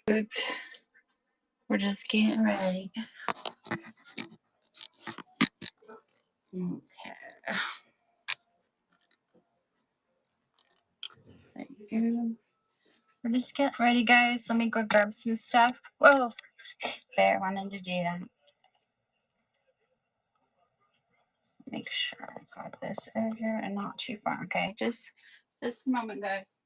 Oops. We're just getting ready. Okay. Thank you. We're just getting ready, guys. Let me go grab some stuff. Whoa. Bear wanted to do that. Make sure I got this over here and not too far. Okay, just a moment, guys.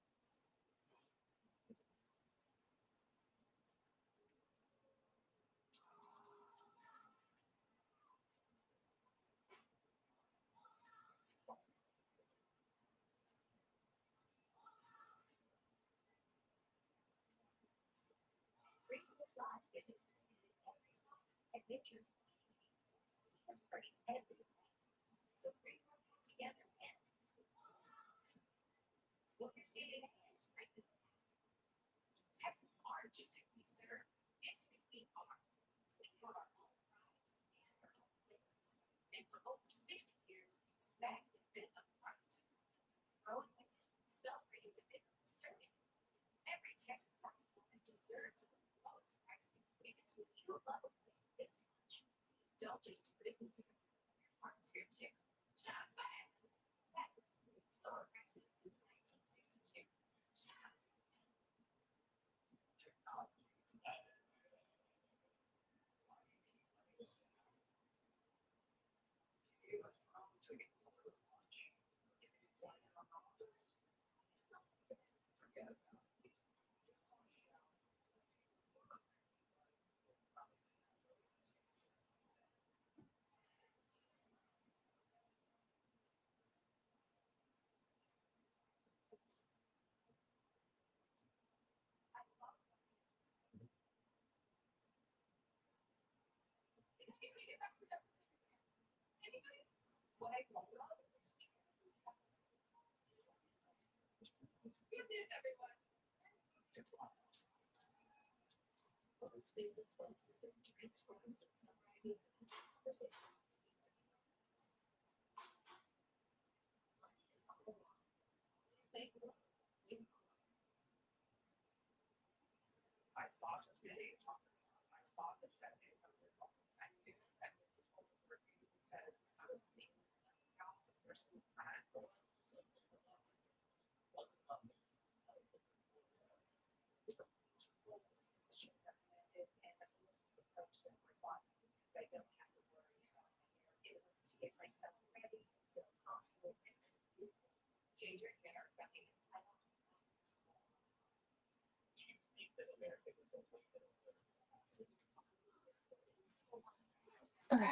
Okay.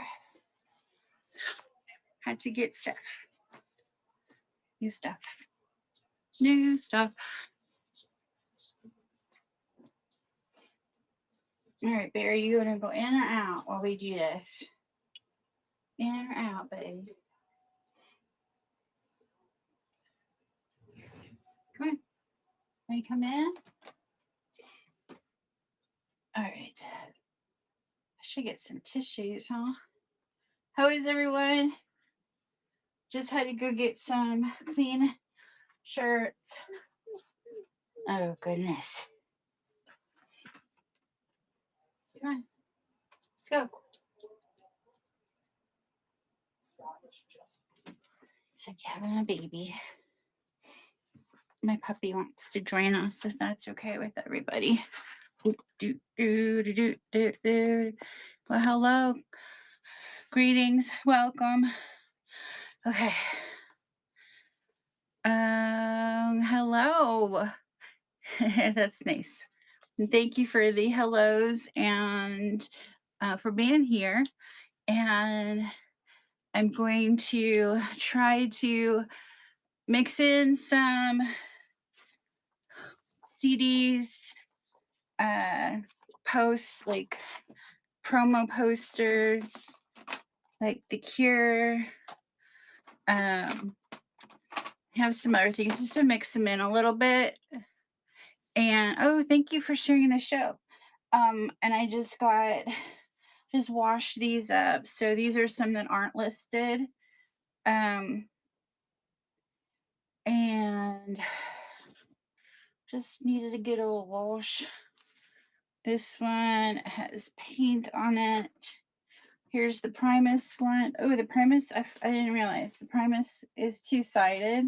Had to get stuff. New stuff. New stuff. All right, Barry, you're gonna go in or out while we do this. In or out, buddy. Come on. Can you come in? All right. I should get some tissues, huh? How is everyone? Just had to go get some clean shirts. Oh, goodness. Come on. Let's go. It's like having a baby. My puppy wants to join us if that's okay with everybody. Well, hello. Greetings. Welcome. Okay. Hello. That's nice. Thank you for the hellos and for being here. And I'm going to try to mix in some CDs, posts like promo posters, like The Cure. Have some other things just to mix them in a little bit. And oh, thank you for sharing the show. And I just washed these up. So these are some that aren't listed. And just needed a good old wash. This one has paint on it. Here's the Primus one. Oh, the Primus, I didn't realize the Primus is two-sided.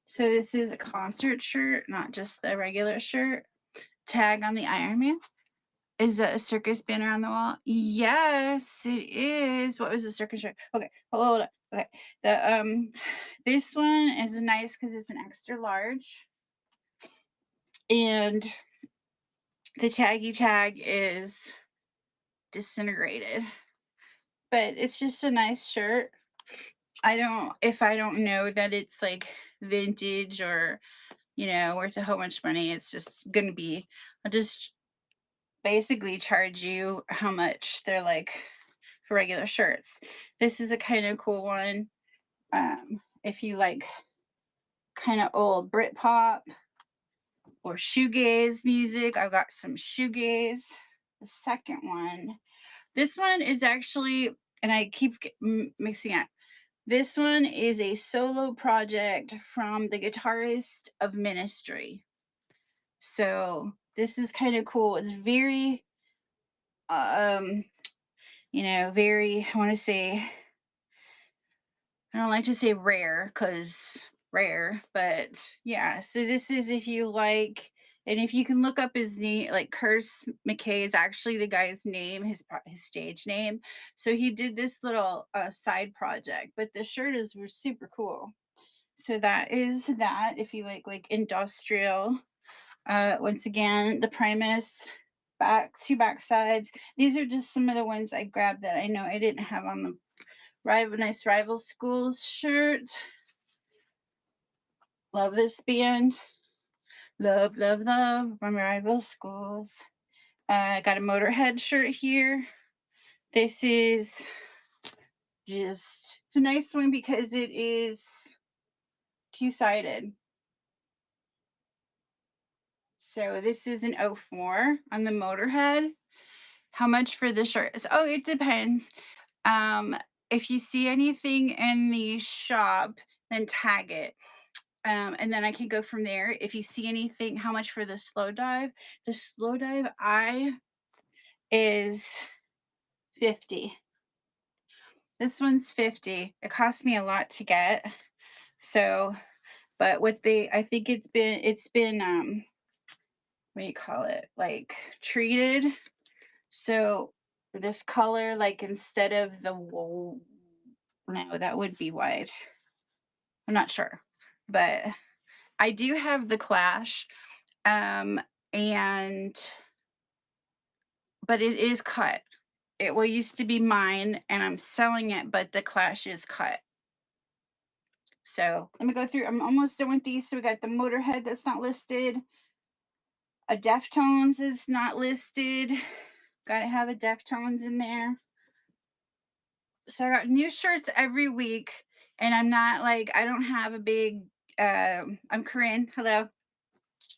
So this is a concert shirt, not just the regular shirt. Tag on the Iron Man. Is that a circus banner on the wall? Yes, it is. What was the circus shirt? Okay, hold on. Okay. The this one is nice because it's an extra large. And the taggy tag is disintegrated. But it's just a nice shirt. If I don't know that it's like vintage or, worth a whole bunch of money, it's just gonna be, I'll just basically charge you how much they're like for regular shirts. This is a kind of cool one. If you like kind of old Britpop or shoegaze music, I've got some shoegaze. The second one, this one is actually, and I keep mixing it. This one is a solo project from the guitarist of Ministry. So this is kind of cool. It's very, um, very, I want to say, I don't like to say rare because rare, but yeah. So this is if you like, and if you can look up his name, like Curse McKay is actually the guy's name, his stage name. So he did this little side project, but the shirt is super cool. So that is that. If you like industrial, once again, the Primus two back sides. These are just some of the ones I grabbed that I know I didn't have on the nice rival schools shirt. Love this band. Love, love, love my rival schools. I got a Motorhead shirt here. This is it's a nice one because it is two-sided. So this is an 04 on the Motorhead. How much for the shirt? Oh, it depends. Um, if you see anything in the shop, then tag it. And then I can go from there. If you see anything, how much for the slow dive? The slow dive I is 50. This one's 50. It cost me a lot to get. So, but I think it's been what do you call it? Like treated. So this color, like instead of the wool, no, that would be white. I'm not sure. But I do have the Clash. Um, and but it is cut. It will used to be mine and I'm selling it, but the Clash is cut. So let me go through. I'm almost done with these. So we got the Motorhead that's not listed. A Deftones is not listed. Gotta have a Deftones in there. So I got new shirts every week, and I'm not like I don't have a big. I'm Corinne. Hello,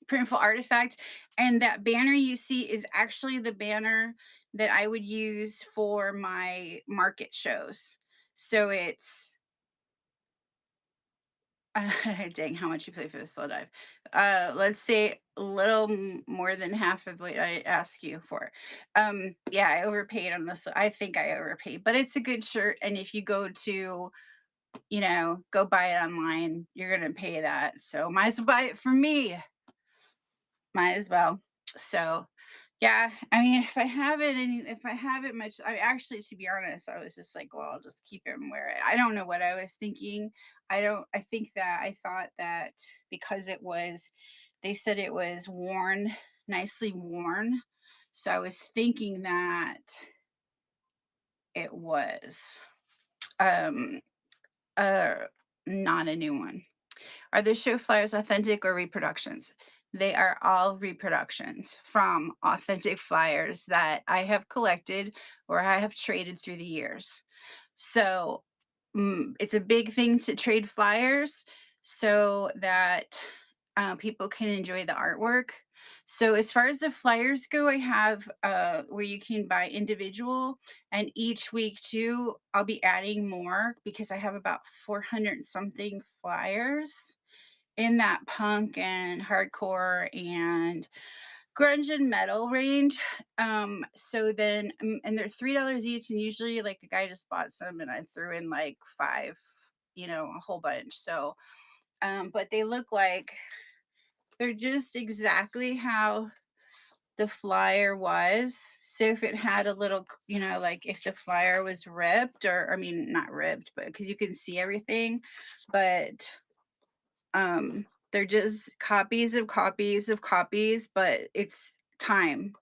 Printful Artifact, and that banner you see is actually the banner that I would use for my market shows. So it's dang, how much you pay for the slow dive? Let's say a little more than half of what I ask you for. Yeah, I overpaid on this. I think I overpaid, but it's a good shirt. And if you go to, go buy it online, you're gonna pay that. So might as well buy it for me. Might as well. So yeah, I mean, if I have it much, I actually, to be honest, I was just like, well, I'll just keep it and wear it. I don't know what I was thinking. I thought that because they said it was worn, nicely worn. So I was thinking that it was, um, uh, not a new one. Are the show flyers authentic or reproductions? They are all reproductions from authentic flyers that I have collected or I have traded through the years. So it's a big thing to trade flyers so that people can enjoy the artwork. So as far as the flyers go, I have where you can buy individual, and each week too, I'll be adding more because I have about 400 something flyers in that punk and hardcore and grunge and metal range. So then, and they're $3 each, and usually, like, a guy just bought some, and I threw in like five, a whole bunch. So, but they look like they're just exactly how the flyer was. So if it had a little, like if the flyer was ripped, or I mean, not ripped, but because you can see everything, but they're just copies of copies of copies, but it's time.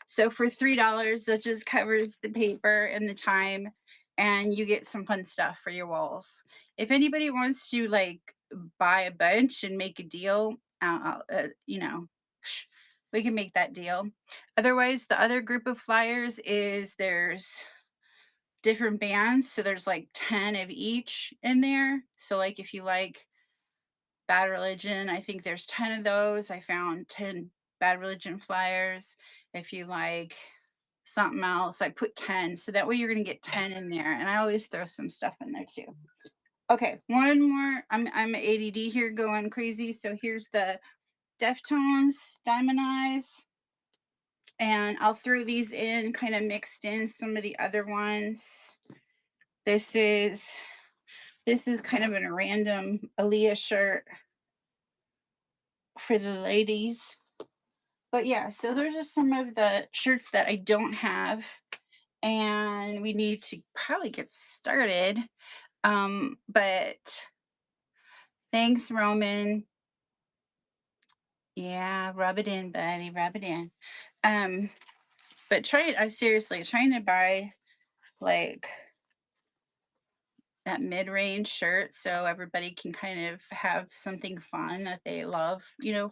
So for $3, that just covers the paper and the time, and you get some fun stuff for your walls. If anybody wants to, like, buy a bunch and make a deal, sh- we can make that deal. Otherwise, the other group of flyers is there's different bands, so there's like 10 of each in there. So, like, if you like Bad Religion, I think there's 10 of those. I found 10 Bad Religion flyers. If you like something else, I put 10. So that way you're going to get 10 in there. And I always throw some stuff in there too. Okay, one more. I'm ADD here going crazy. So here's the Deftones Diamond Eyes. And I'll throw these in kind of mixed in some of the other ones. This is kind of a random Aaliyah shirt for the ladies. But yeah, so those are some of the shirts that I don't have, and we need to probably get started. But thanks, Roman. Yeah, rub it in, buddy, rub it in. Um, but I'm seriously trying to buy like that mid-range shirt so everybody can kind of have something fun that they love,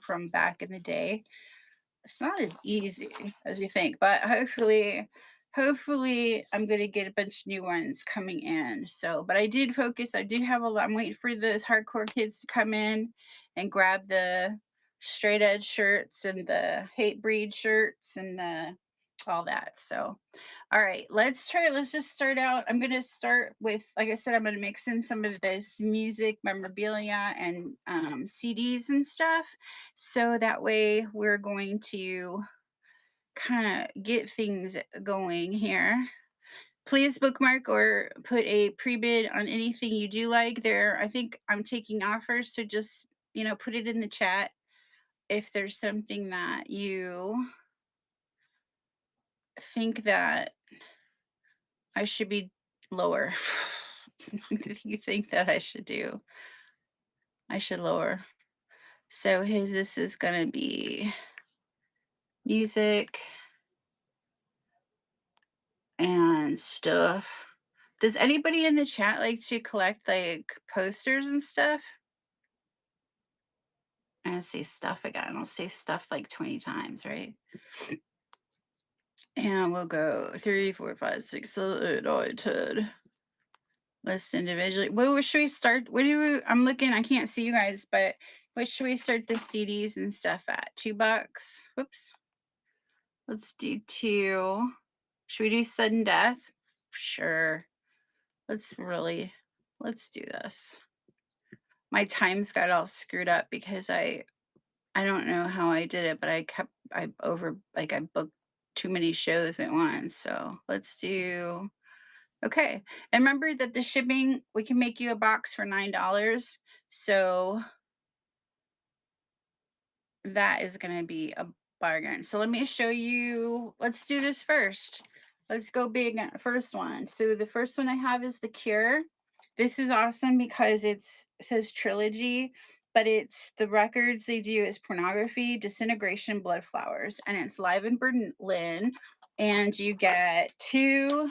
from back in the day. It's not as easy as you think, but hopefully I'm going to get a bunch of new ones coming in. So, but I did focus. I do have a lot. I'm waiting for those hardcore kids to come in and grab the straight edge shirts and the hate breed shirts and the all that. So, all right, let's just start out. I'm going to start with, like I said, I'm going to mix in some of this music, memorabilia, and CDs and stuff. So that way we're going to kind of get things going here. Please bookmark or put a pre-bid on anything you do like. I think I'm taking offers, so just, put it in the chat if there's something that you think that I should be lower. You think that I should do. I should lower. So this is gonna be music and stuff. Does anybody in the chat like to collect like posters and stuff? I'm gonna say stuff again. I'll say stuff like 20 times, right? And we'll go 3, 4, 5, 6, 7, 8, 9, 10. List individually. What should we start? I'm looking, I can't see you guys, but what should we start the CDs and stuff at? $2? Whoops. Let's do 2. Should we do sudden death? Sure. Let's do this. My times got all screwed up because I don't know how I did it, but I booked too many shows at once. So let's do, okay. And remember that the shipping, we can make you a box for $9. So that is going to be a bargain. So let me show you. Let's do this first. Let's go big on the first one. So the first one I have is The Cure. This is awesome because it says trilogy, but it's the records they do is Pornography, Disintegration, Blood Flowers, and it's live in Berlin. And you get two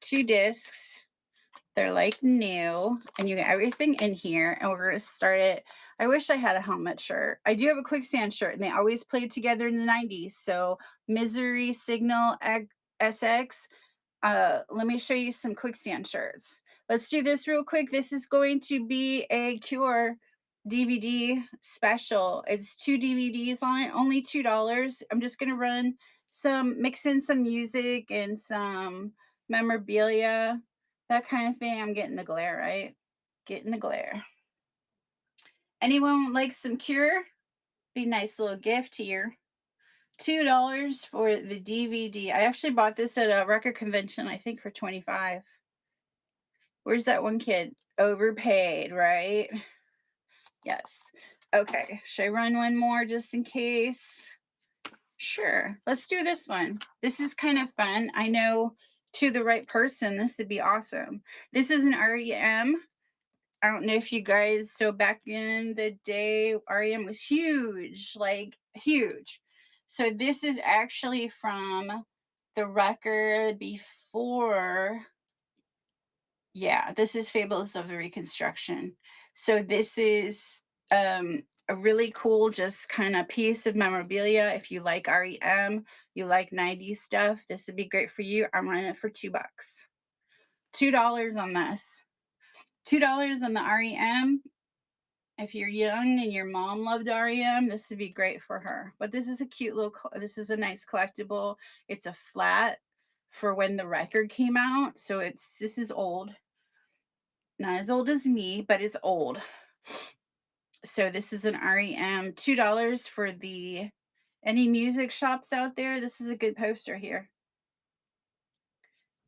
discs. They're like new, and you get everything in here, and we're gonna start it. I wish I had a helmet shirt. I do have a quicksand shirt, and they always played together in the 90s. So Misery, Signal, SX. Let me show you some quicksand shirts. Let's do this real quick. This is going to be a Cure DVD special. It's 2 DVDs on it, only $2. I'm just gonna mix in some music and some memorabilia, that kind of thing. I'm getting the glare, right? Getting the glare. Anyone like some Cure? Be a nice little gift here. $2 for the DVD. I actually bought this at a record convention, I think for 25. Where's that one kid? Overpaid, right? Yes. Okay. Should I run one more just in case? Sure. Let's do this one. This is kind of fun. I know to the right person, this would be awesome. This is an REM. I don't know if you guys, so back in the day, REM was huge, like huge. So this is actually from the record before. Yeah, this is Fables of the Reconstruction. So this is a really cool, just kind of piece of memorabilia. If you like REM, you like 90s stuff, this would be great for you. I'm running it for $2. $2 on this. $2 on the REM. If you're young and your mom loved REM, this would be great for her. But this is a cute little, this is a nice collectible. It's a flat for when the record came out. So this is old. Not as old as me, but it's old. So this is an REM. $2 for the any music shops out there. This is a good poster here.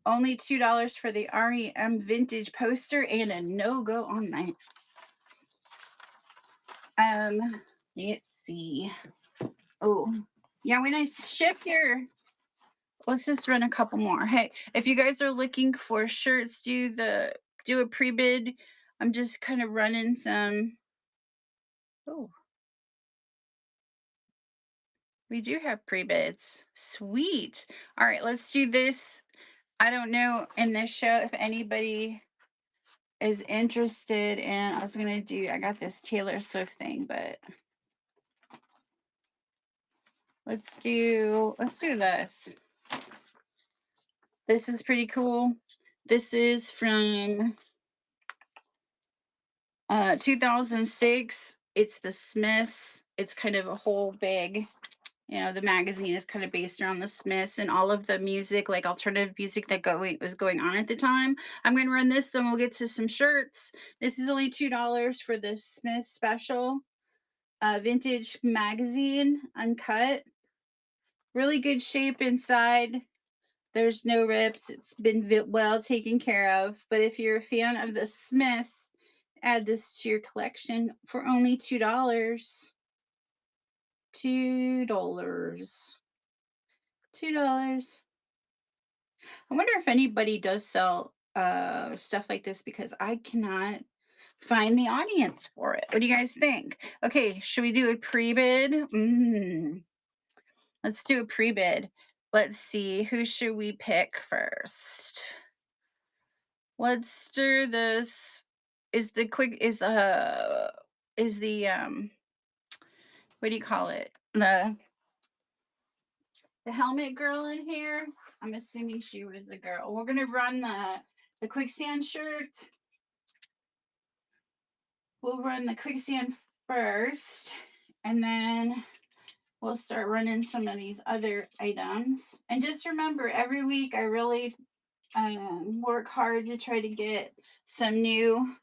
Only $2 for the REM vintage poster and a no-go on night. Let's see. Oh, yeah, when I ship here, let's just run a couple more. Hey, if you guys are looking for shirts, do a pre-bid. I'm just kind of running some. Oh, we do have pre-bids. Sweet. All right, let's do this. I don't know in this show if anybody is interested in, I got this Taylor Swift thing, but let's do this. This is pretty cool. This is from 2006. It's the Smiths. It's kind of a whole big, the magazine is kind of based around the Smiths and all of the music, like alternative music that was going on at the time. I'm going to run this, then we'll get to some shirts. This is only $2 for the Smith special vintage magazine, uncut. Really good shape inside. There's no rips. It's been well taken care of. But if you're a fan of the Smiths, add this to your collection for only $2. $2. $2. I wonder if anybody does sell stuff like this because I cannot find the audience for it. What do you guys think? Okay, should we do a pre-bid? Let's do a pre-bid. Let's see, who should we pick first? Let's do this. Is the what do you call it? The helmet girl in here. I'm assuming she was the girl. We're gonna run the quicksand shirt. We'll run the quicksand first, and then we'll start running some of these other items. And just remember, every week I really work hard to try to get some new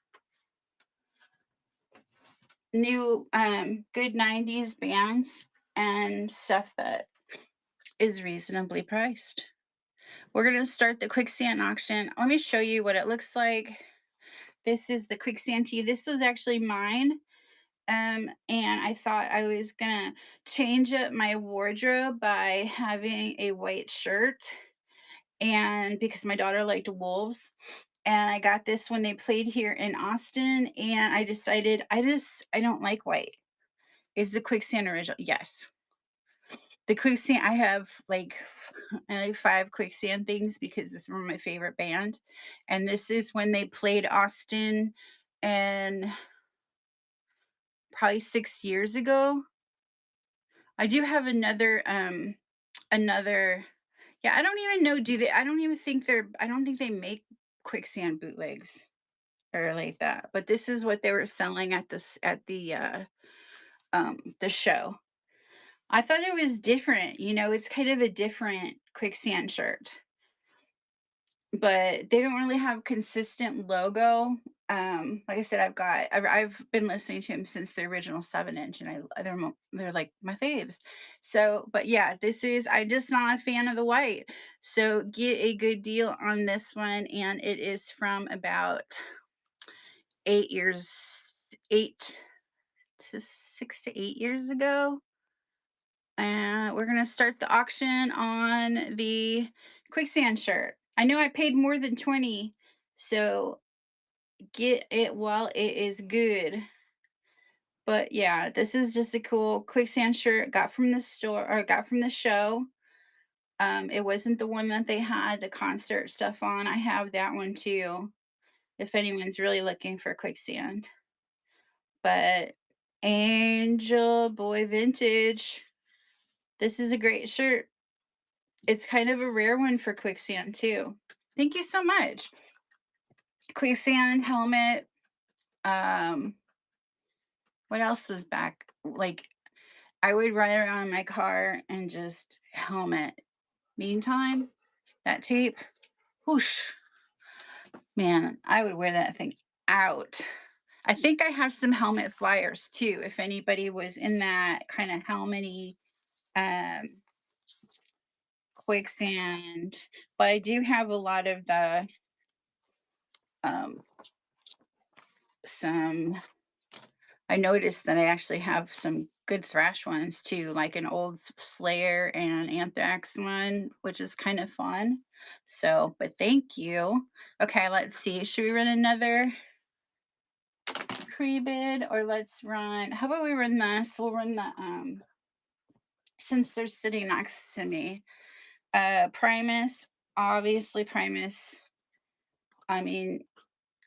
good 90s bands and stuff that is reasonably priced. We're going to start the quicksand auction. Let me show you what it looks like. This is the quicksand tee. This was actually mine. And I thought I was going to change up my wardrobe by having a white shirt. And because my daughter liked wolves. And I got this when they played here in Austin. And I decided I don't like white. Is the quicksand original? Yes. The quicksand, I have like 5 quicksand things because this is my favorite band. And this is when they played Austin and probably 6 years ago. I do have another yeah, I don't even know, I don't think they make quicksand bootlegs or like that. But this is what they were selling at the show. I thought it was different, it's kind of a different quicksand shirt. But they don't really have consistent logo. Like I said, I've been listening to him since the original 7 inch, and they're like my faves. So, but yeah, this is I'm just not a fan of the white. So get a good deal on this one, and it is from about 8 to 6 to 8 years ago. And we're gonna start the auction on the quicksand shirt. I know I paid more than 20, so get it while it is good. But yeah, this is just a cool quicksand shirt got from the store or got from the show. It wasn't the one that they had the concert stuff on. I have that one too, if anyone's really looking for quicksand. But Angel Boy Vintage, this is a great shirt. It's kind of a rare one for quicksand too. Thank you so much. Quicksand helmet. Um, what else was back? Like I would ride around in my car and just helmet. Meantime, that tape, whoosh, man, I would wear that thing out. I think I have some helmet flyers too, if anybody was in that kind of helmety um quicksand. But I do have a lot of the um some I noticed that I actually have some good thrash ones too, like an old Slayer and Anthrax one, which is kind of fun. So, but thank you. Okay, let's see. Should we run another pre-bid or let's run? How about we run this? We'll run the since they're sitting next to me. Primus, obviously Primus. I mean,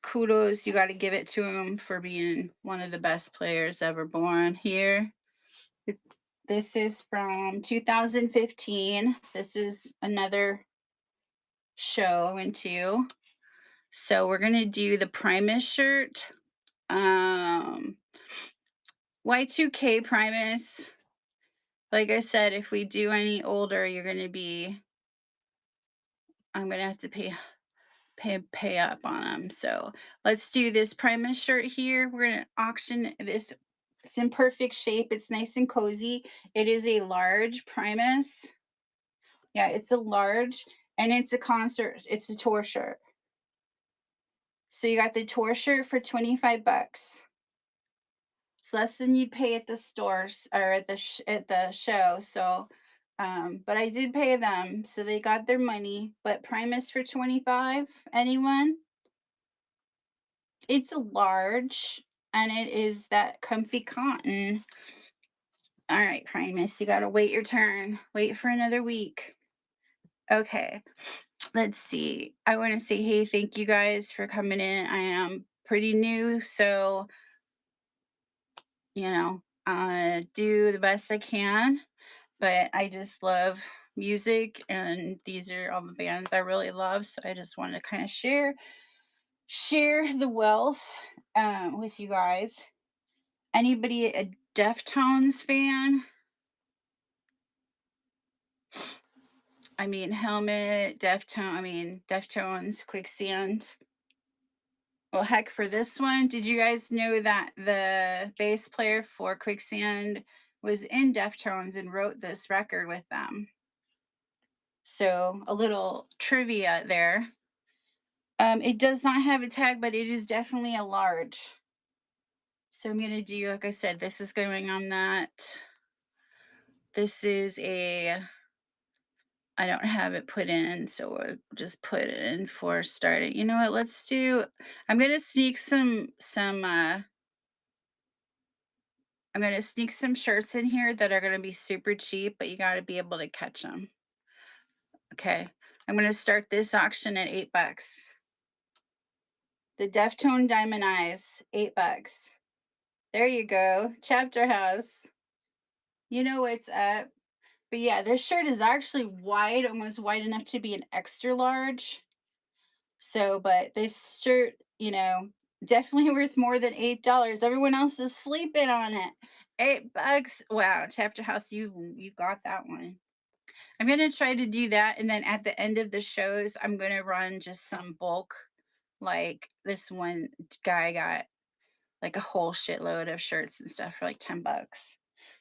kudos, you got to give it to him for being one of the best players ever born here. This is from 2015. This is another show I went to. So we're gonna do the Primus shirt. Y2K Primus. Like I said, if we do any older, I'm gonna have to pay up on them. So let's do this Primus shirt here. We're gonna auction this. It's in perfect shape. It's nice and cozy. It is a large Primus. Yeah, it's a large, and it's a tour shirt. So you got the tour shirt for 25 bucks. It's less than you'd pay at the stores or at the show. So but I did pay them, so they got their money. But Primus for 25, anyone? It's a large, and it is that comfy cotton. All right, Primus, you got to wait your turn. Wait for another week. Okay. Let's see. I want to say, hey, thank you guys for coming in. I am pretty new, so do the best I can. But I just love music, and these are all the bands I really love. So I just wanted to kind of share the wealth with you guys. Anybody a Deftones fan? I mean, Helmet, Deftones, Quicksand. Well, heck, for this one, did you guys know that the bass player for Quicksand was in Deftones and wrote this record with them? So, a little trivia there. It does not have a tag, but it is definitely a large. So, I'm going to do, like I said, this is going on that. This is I don't have it put in, so we'll just put it in for starting. You know what? I'm going to sneak I'm gonna sneak some shirts in here that are gonna be super cheap, but you gotta be able to catch them. Okay, I'm gonna start this auction at $8. The Deftone Diamond Eyes, $8. There you go, Chapter House. You know what's up. But yeah, this shirt is actually wide, almost wide enough to be an extra large. So, but this shirt, definitely worth more than $8. Everyone else is sleeping on it. $8. Wow, Chapter House, you got that one. I'm gonna try to do that, and then at the end of the shows, I'm gonna run just some bulk Like this one guy got like a whole shitload of shirts and stuff for like 10 bucks.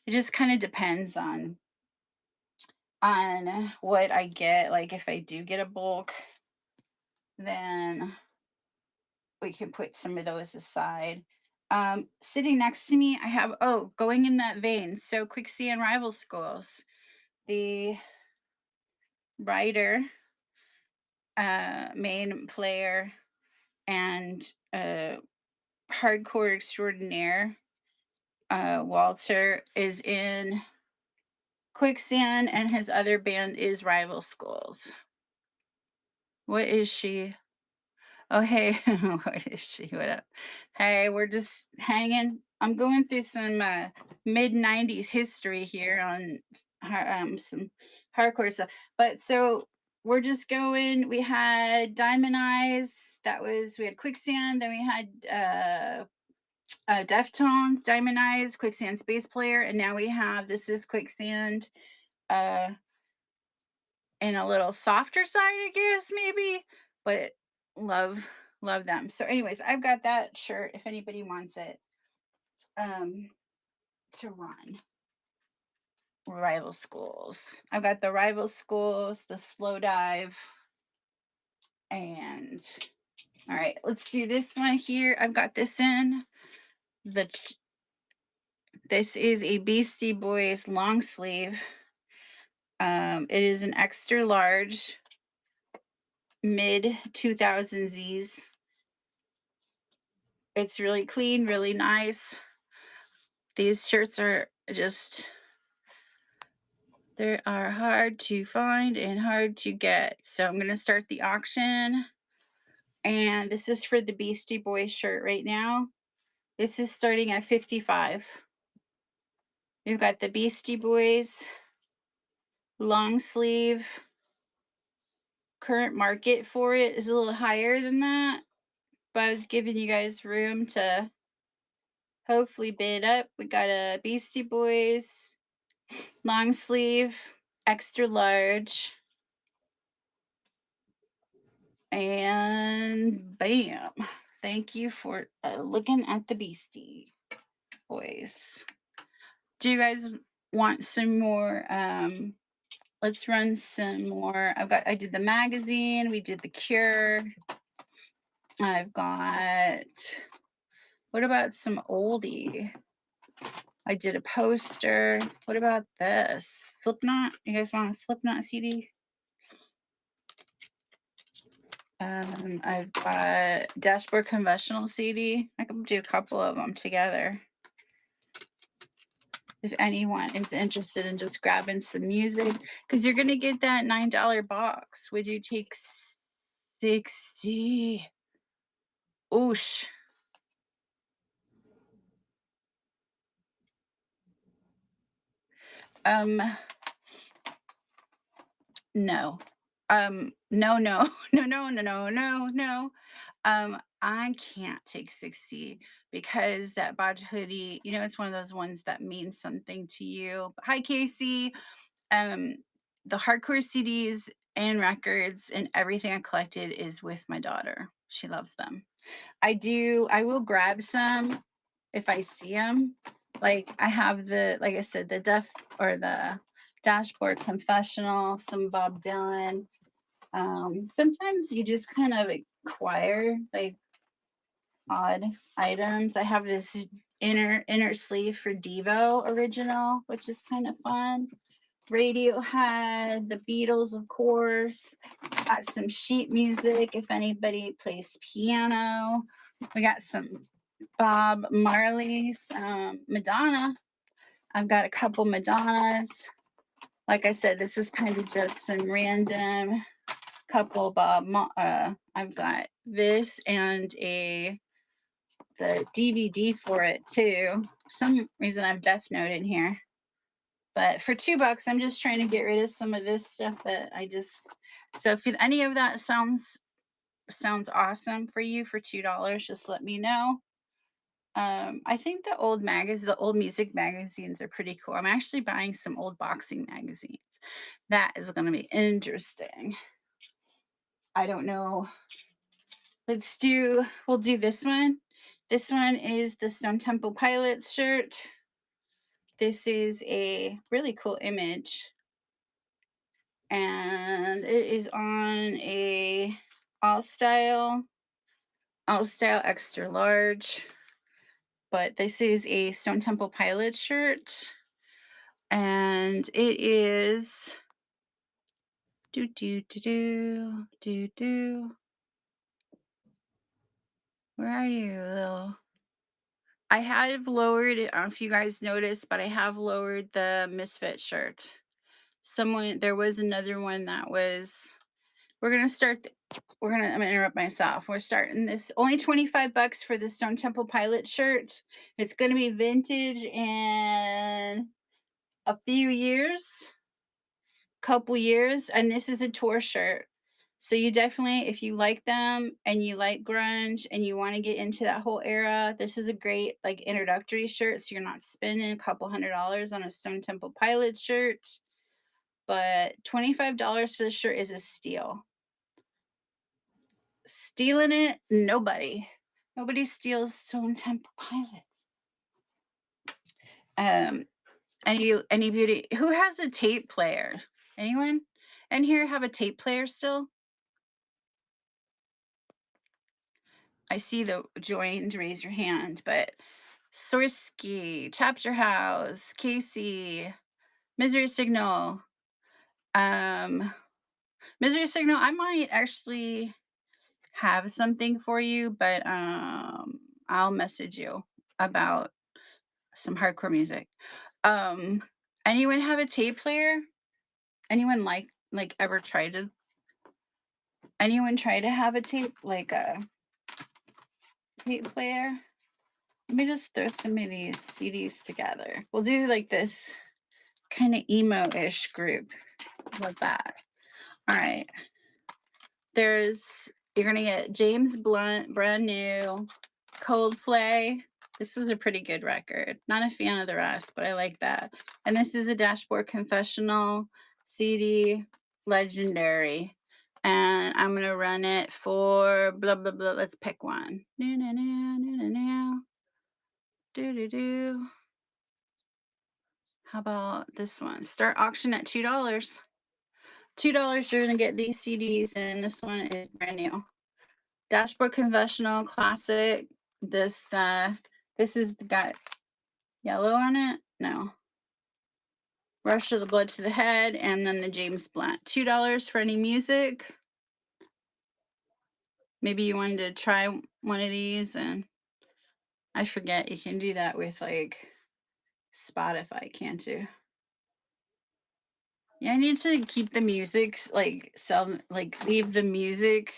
It just kind of depends on what I get. Like if I do get a bulk, then we can put some of those aside. Sitting next to me, I have, oh, going in that vein. So Quicksand Rival Schools, the writer, main player, and hardcore extraordinaire, Walter, is in Quicksand, and his other band is Rival Schools. What is she? Oh, hey, what is she? What up? Hey, we're just hanging. I'm going through some mid 90s history here on some hardcore stuff. But so we're just going. We had Diamond Eyes. We had Quicksand. Then we had Deftones, Diamond Eyes, Quicksand Space Player. And now we have This Is Quicksand uh, in a little softer side, I guess, maybe. But love love them. So anyways, I've got that shirt if anybody wants it, um to run. Rival Schools, I've got the Rival Schools, the Slow Dive, and all right, let's do this one here. I've got this in the this is a Beastie Boys long sleeve. It is an extra large mid 2000s. It's really clean, really nice. These shirts are just, they are hard to find and hard to get. So I'm going to start the auction. And this is for the Beastie Boys shirt right now. This is starting at 55. We've got the Beastie Boys long sleeve. Current market for it is a little higher than that, but I was giving you guys room to hopefully bid up. We got a Beastie Boys long sleeve, extra large, and bam. Thank you for looking at the Beastie Boys. Do you guys want some more? Let's run some more. I did the magazine, we did the Cure. I've got, what about some oldie? I did a poster. What about this? Slipknot? You guys want a Slipknot CD? I've got Dashboard Confessional CD. I can do a couple of them together. If anyone is interested in just grabbing some music, because you're gonna get that $9 box. Would you take 60? Oosh. Um, no. No, no, no, no, no, no, no, no. I can't take 60 because that badge hoodie, it's one of those ones that means something to you. Hi, Casey. Um, the hardcore CDs and records and everything I collected is with my daughter. She loves them. I will grab some if I see them. Like I have like I said, the Dashboard Confessional, some Bob Dylan. Sometimes you just kind of acquire like odd items. I have this inner sleeve for Devo original, which is kind of fun. Radiohead, the Beatles, of course. Got some sheet music if anybody plays piano. We got some Bob Marley's, Madonna. I've got a couple Madonnas. Like I said, this is kind of just some random couple I've got this and the DVD for it too. For some reason I have Death Note in here. But for $2, I'm just trying to get rid of some of this stuff that so if any of that sounds awesome for you for $2, just let me know. I think the old music magazines are pretty cool. I'm actually buying some old boxing magazines. That is going to be interesting. I don't know we'll do this one. This one is the Stone Temple Pilots shirt. This is a really cool image, and it is on a all style, all style extra large. But this is a Stone Temple Pilots shirt, and it is do do do do do do. Where are you, little? I have lowered it. I don't know if you guys noticed, but I have lowered the Misfit shirt. There was another one that was. We're gonna start. I'm gonna interrupt myself. We're starting this only 25 bucks for the Stone Temple Pilot shirt. It's gonna be vintage in a few years, couple years, and this is a tour shirt. So you definitely, if you like them and you like grunge and you want to get into that whole era, this is a great like introductory shirt. So you're not spending a couple $100 on a Stone Temple Pilot shirt, but $25 for the shirt is a steal. Stealing it, nobody. Nobody steals Stone Temple Pilots. Um, any beauty who has a tape player? Anyone in here have a tape player still? I see the joined, raise your hand, but Sorsky, Chapter House, Casey, Misery Signal, um, Misery Signal, I might actually have something for you, but I'll message you about some hardcore music. Um, anyone have a tape player? Anyone ever try to anyone try to have a tape like a tape player? Let me just throw some of these CDs together. We'll do like this kind of emo-ish group like that. All right. You're gonna get James Blunt, brand new, Coldplay. This is a pretty good record. Not a fan of the rest, but I like that. And this is a Dashboard Confessional CD, legendary. And I'm gonna run it for blah blah blah. Let's pick one. No no no no no no. Do do do. How about this one? Start auction at $2. $2, you're gonna get these CDs, and this one is brand new. Dashboard Confessional Classic. This is got yellow on it. No. Rush of the Blood to the Head, and then the James Blunt. $2 for any music. Maybe you wanted to try one of these, and I forget you can do that with like Spotify, can't you? Yeah, I need to keep the music leave the music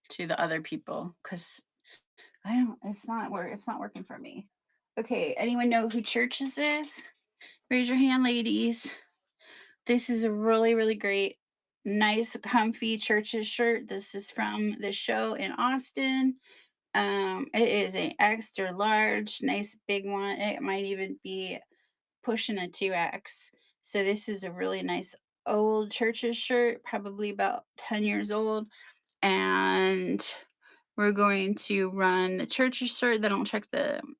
to the other people because it's not working for me. Okay, anyone know who Churches is? Raise your hand, ladies. This is a really, really great, nice, comfy Churches shirt. This is from the show in Austin. It is an extra large, nice big one. It might even be pushing a 2X. So this is a really nice old Churches shirt, probably about 10 years old. And we're going to run the Churches shirt. Then I'll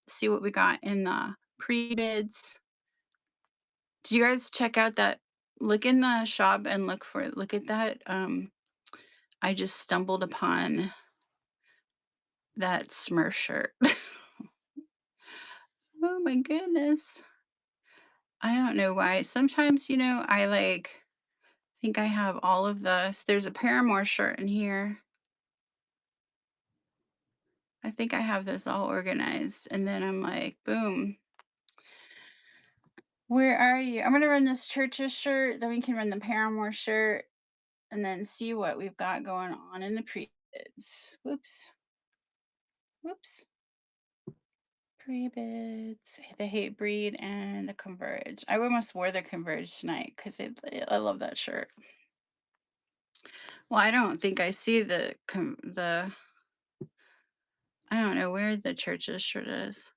see what we got in the pre-bids. Do you guys check out that? Look in the shop and look at that. I just stumbled upon that Smurf shirt. Oh my goodness. I don't know why. Sometimes, I think I have all of this. There's a Paramore shirt in here. I think I have this all organized. And then I'm like, boom. Where are you? I'm going to run this Churches shirt. Then we can run the Paramore shirt and then see what we've got going on in the pre-bids. Whoops. Whoops. Pre-bids, the Hate Breed, and the Converge. I almost wore the Converge tonight because I love that shirt. Well, I don't think I see I don't know where the Churches shirt is.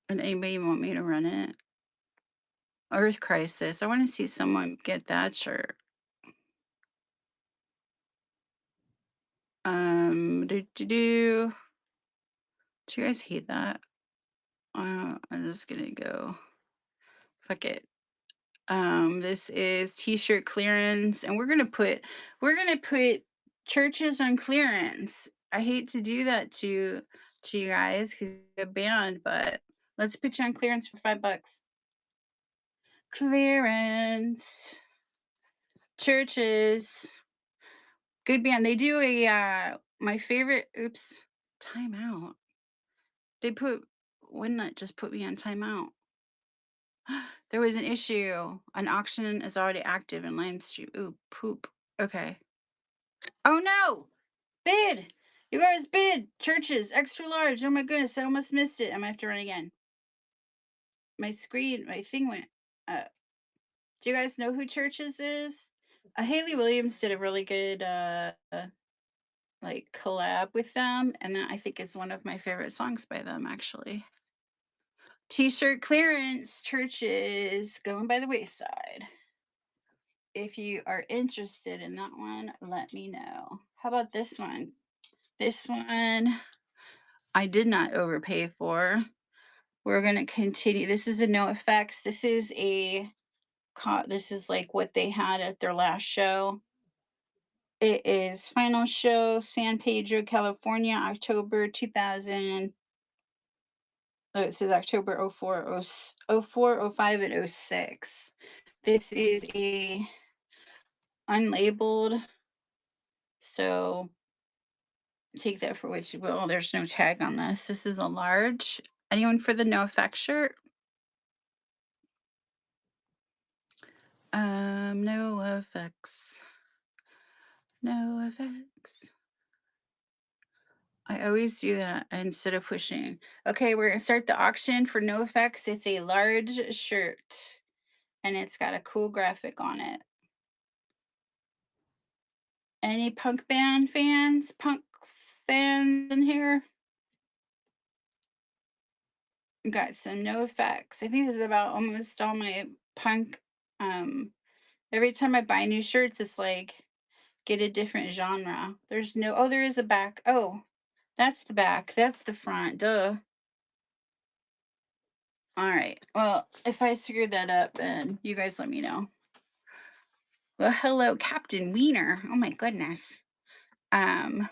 And anybody want me to run it? Earth Crisis. I want to see someone get that shirt. Do, do, do. Do you guys hate that? I'm just gonna go. Fuck it. This is t-shirt clearance, and we're gonna put churches on clearance. I hate to do that to you guys because you're a band, but let's put you on clearance for $5. Clearance churches, good band. They do a my favorite. Oops, timeout. They put wouldn't that just put me on timeout? There was an issue. An auction is already active in Lime Street. Ooh, poop. Okay. Oh no! Bid! You guys bid! Churches, extra large. Oh my goodness, I almost missed it. I might have to run again. My thing went up. Do you guys know who Churches is? Haley Williams did a really good like collab with them, and that I think is one of my favorite songs by them actually. T-shirt clearance, Churches, Going by the Wayside. If you are interested in that one, let me know. How about this one? This one I did not overpay for. We're gonna continue. This is a No Effects. This is like what they had at their last show. It is final show, San Pedro, California, October 2000. Oh, it says October 04, 04, 05, and 06. This is a unlabeled, so take that for what you will. There's no tag on this. This is a large. Anyone for the No Effects shirt? No effects. No effects. I always do that instead of pushing. Okay, we're gonna start the auction for No Effects. It's a large shirt and it's got a cool graphic on it. Any punk band fans? Punk fans in here? Got some No Effects. I think this is about almost all my punk. Every time I buy new shirts, it's like get a different genre. There is a back. Oh, that's the back. That's the front. Duh. All right. Well, if I screwed that up, then you guys let me know. Well, hello, Captain Wiener. Oh my goodness. Um,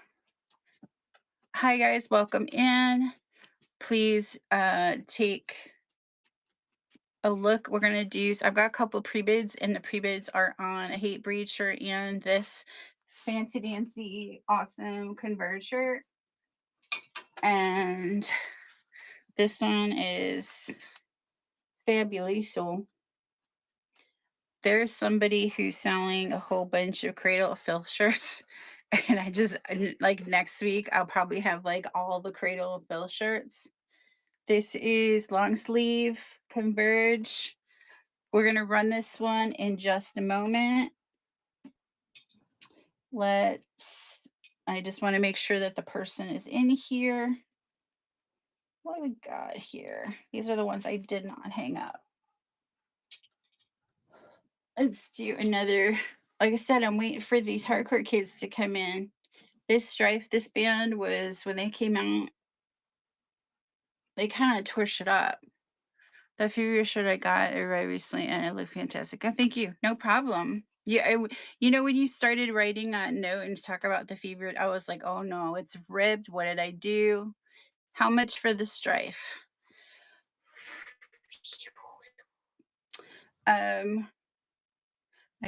Hi guys, welcome in. Please take a look. We're gonna do. I've got a couple pre-bids, and the pre-bids are on a Hate Breed shirt and this fancy dancy awesome Converge shirt. And this one is fabulous. So there's somebody who's selling a whole bunch of Cradle of Filth shirts. And like next week, I'll probably have like all the Cradle of Filth shirts. This is long sleeve Converge. We're going to run this one in just a moment. I just want to make sure that the person is in here. What do we got here? These are the ones I did not hang up. Let's do another. Like I said, I'm waiting for these hardcore kids to come in. This band was when they came out, they kind of torched it up. The Fury shirt I got very recently, and it looked fantastic. Oh, thank you. No problem. Yeah, when you started writing that note and talk about the fever, I was like, oh no, it's ripped. What did I do? How much for the strife? I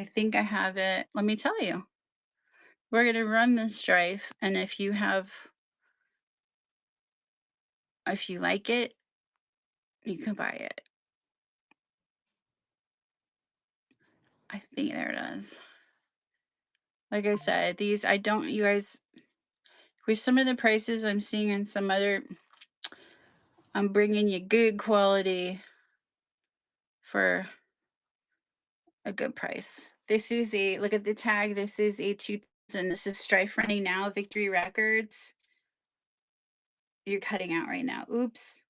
think I have it. Let me tell you. We're gonna run the strife, and if you like it, you can buy it. I think there it is. Like I said, these I don't. You guys, with some of the prices I'm seeing in some other, I'm bringing you good quality for a good price. This is look at the tag. This is a 2000. This is Strife running now. Victory Records. You're cutting out right now. Oops.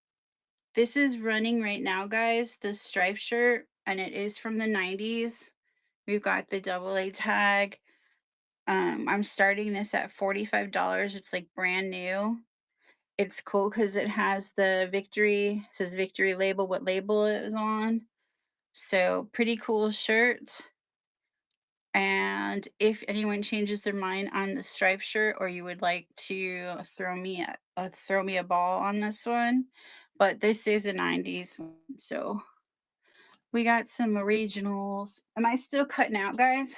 This is running right now, guys. The Strife shirt, and it is from the 90s. We've got the AA tag. I'm starting this at $45. It's like brand new. It's cool because it has the victory, says victory label, what label it was on. So pretty cool shirt. And if anyone changes their mind on the striped shirt, or you would like to throw me a ball on this one, but this is a 90s one, so we got some originals. Am I still cutting out, guys?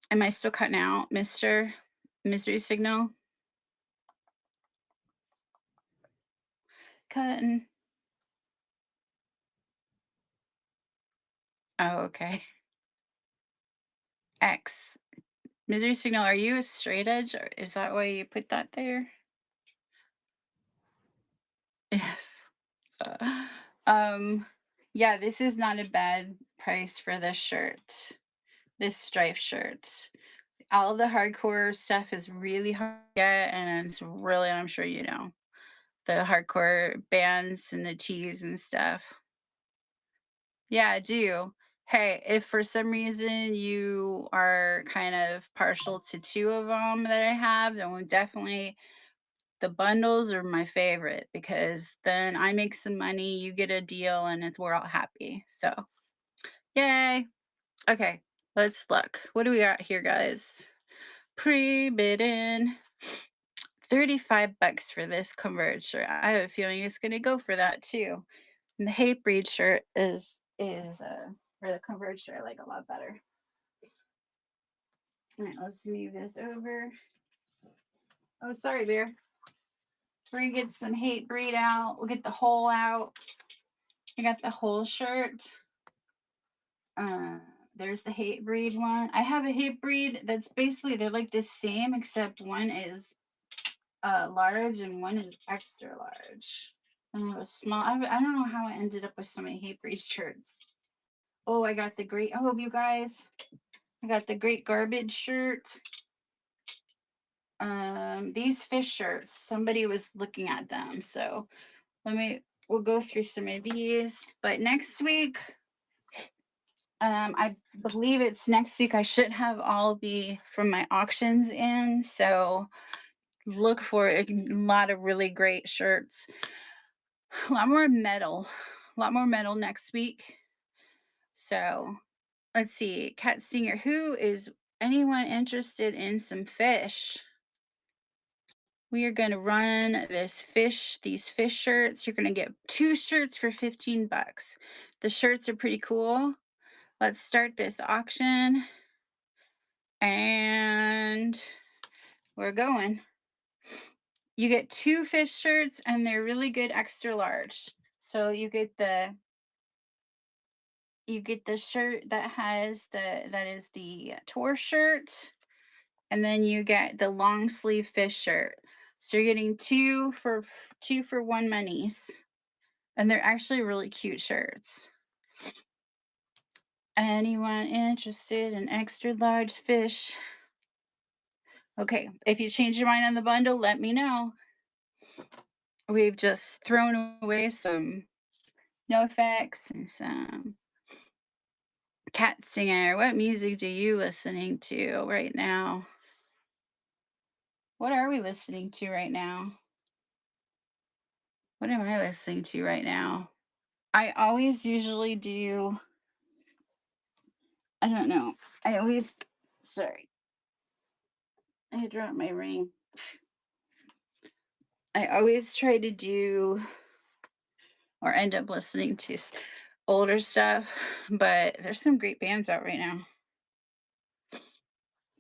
Am I still cutting out, Mr. Misery Signal? Cutting. Oh, okay. X. Misery Signal, are you a straight edge, or is that why you put that there? Yes. Uh, um, yeah, this is not a bad price for this shirt. This striped shirt. All the hardcore stuff is really hard to get, and it's really, I'm sure you know, the hardcore bands and the tees and stuff. Yeah, I do. Hey, if for some reason you are kind of partial to two of them that I have, then we'll definitely the bundles are my favorite because then I make some money, you get a deal, and we're all happy. So, yay. Okay, let's look. What do we got here, guys? Pre-bidden. 35 bucks for this Converge shirt. I have a feeling it's going to go for that too. And the hate breed shirt is or the Converge shirt I like a lot better. All right, let's move this over. Oh, sorry, Bear. We're gonna get some hate breed out. We'll get the hole out. I got the whole shirt. Uh, there's the hate breed one. I have a hate breed that's basically they're like the same except one is large and one is extra large. And I have a small. I don't know how I ended up with so many hate breed shirts. Oh, I got the great. Oh, you guys, I got the great garbage shirt. These fish shirts. Somebody was looking at them, so we'll go through some of these. But next week, I believe it's next week. I should have all the from my auctions in, so look for a lot of really great shirts. A lot more metal, a lot more metal next week. So let's see, Cat Singer. Who is anyone interested in some fish? We are going to run these fish shirts. You're going to get 2 shirts for 15 bucks. The shirts are pretty cool. Let's start this auction. And we're going. You get 2 fish shirts and they're really good extra large. So you get the shirt that has that is the tour shirt, and then you get the long sleeve fish shirt. So you're getting 2 for 1 monies. And they're actually really cute shirts. Anyone interested in extra large fish? Okay, if you change your mind on the bundle, let me know. We've just thrown away some no effects and some cat singer. What music do you listening to right now? What are we listening to right now? What am I listening to right now? I always usually do, I don't know. I always, sorry, I dropped my ring. I always try to do or end up listening to older stuff, but there's some great bands out right now.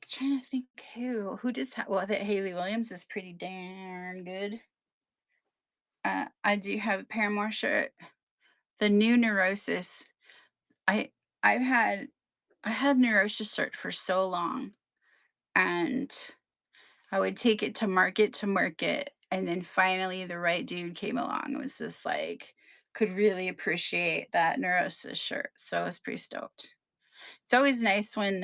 Trying to think who does well, that Haley Williams is pretty darn good. I do have a Paramore shirt. The new Neurosis. I I've had I had Neurosis shirt for so long, and I would take it to market, and then finally the right dude came along and was just like could really appreciate that Neurosis shirt. So I was pretty stoked. It's always nice when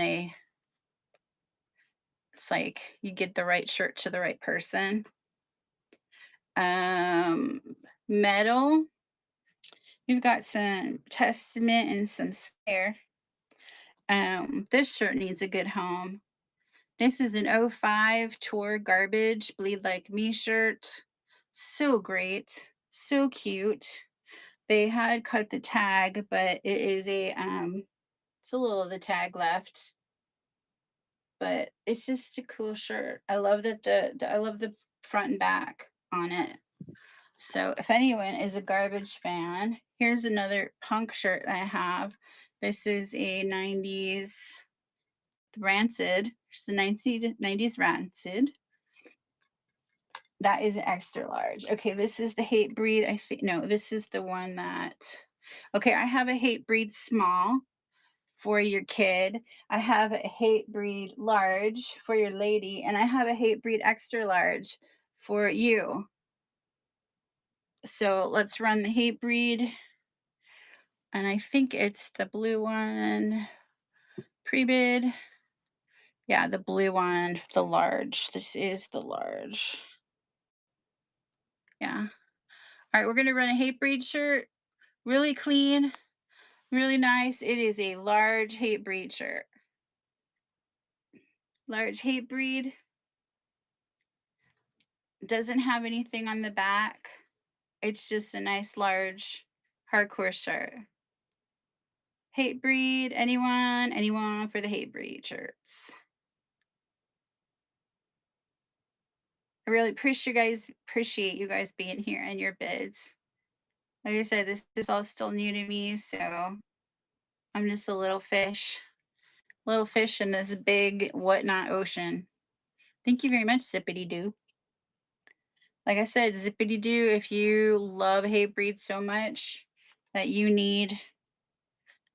it's like you get the right shirt to the right person. Um, Metal. We've got some Testament and some Slayer. This shirt needs a good home. This is an '05 tour garbage bleed like me shirt. So great. So cute. They had cut the tag, but it is it's a little of the tag left, but it's just a cool shirt. I love that I love the front and back on it. So if anyone is a garbage fan, here's another punk shirt I have. This is a 90's Rancid. It's the 90's Rancid. That is an extra large. Okay, this is the hate breed. I think no, this is the one that. Okay, I have a hate breed small for your kid. I have a hate breed large for your lady, and I have a hate breed extra large for you. So let's run the hate breed. And I think it's the blue one, pre-bid. Yeah, the blue one, the large. This is the large. Yeah. All right, we're going to run a hate breed shirt. Really clean, really nice. It is a large hate breed shirt. Large hate breed. Doesn't have anything on the back. It's just a nice large hardcore shirt. Hate breed, anyone for the hate breed shirts. I really appreciate you guys being here and your bids. Like I said, this is all still new to me, so I'm just a little fish in this big whatnot ocean. Thank you very much, Zippity Doo. Like I said, Zippity Doo, if you love hate breed so much that you need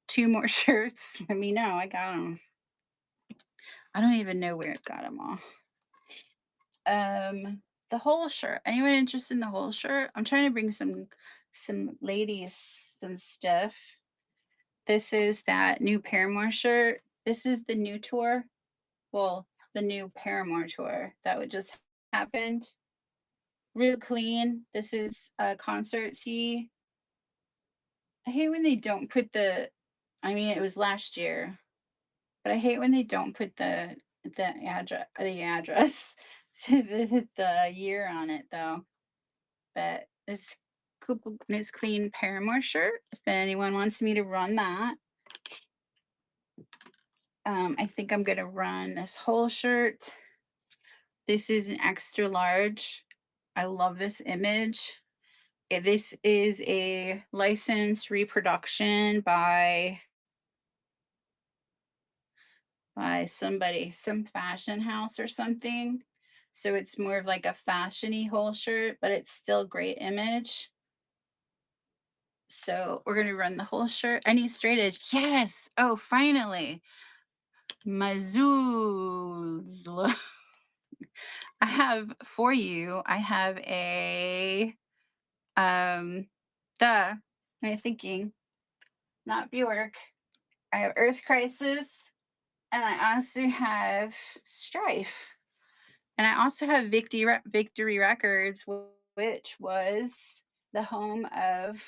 2 more shirts, let me know. I got them. I don't even know where I got them all. The whole shirt. Anyone interested in the whole shirt? I'm trying to bring some ladies some stuff. This is that new Paramore shirt. This is the new tour. Well, the new Paramore tour that would just happened. Real clean. This is a concert tee. I hate when they don't put I mean, it was last year, but I hate when they don't put the address the year on it though. But this nice clean Paramore shirt. If anyone wants me to run that, I think I'm gonna run this whole shirt. This is an extra large. I love this image. This is a licensed reproduction by somebody, some fashion house or something. So it's more of like a fashiony whole shirt, but it's still great image. So we're gonna run the whole shirt. I need straight edge. Yes. Oh, finally. Mazools. I have for you. I have a duh. I'm thinking, not Bjork. I have Earth Crisis, and I also have Strife. And I also have Victory Records, which was the home of.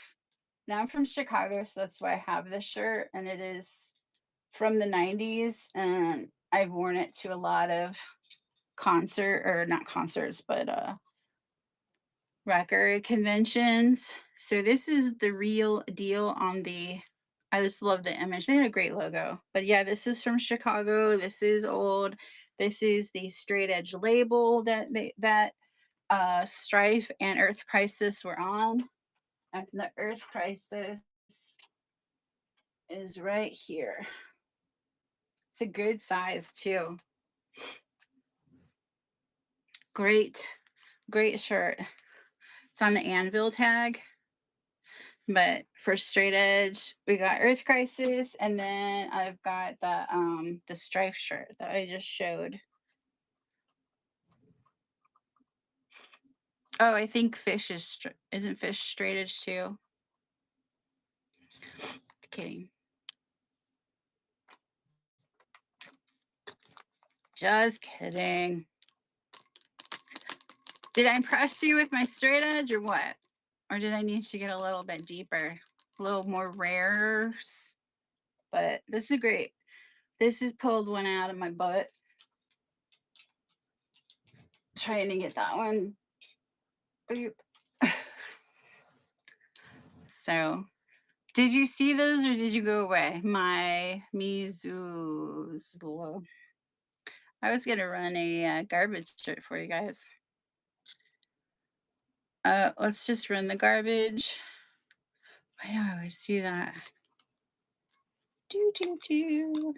Now I'm from Chicago, so that's why I have this shirt, and it is from the 90's, and I've worn it to a lot of not concerts, but record conventions. So this is the real deal on the. I just love the image. They had a great logo. But yeah, this is from Chicago. This is old. This is the straight edge label that Strife and Earth Crisis were on. And the Earth Crisis is right here. It's a good size too. Great, great shirt. It's on the anvil tag. But for straight edge, we got Earth Crisis, and then I've got the Strife shirt that I just showed. Oh, I think Fish isn't Fish straight edge too. Kidding. Just kidding. Did I impress you with my straight edge or what? Or did I need to get a little bit deeper? A little more rares? But this is great. This has pulled one out of my butt. Trying to get that one. Boop. So, did you see those or did you go away? My Mizu's. I was gonna run a garbage shirt for you guys. Let's just run the garbage. Why do I always do that? Do do do.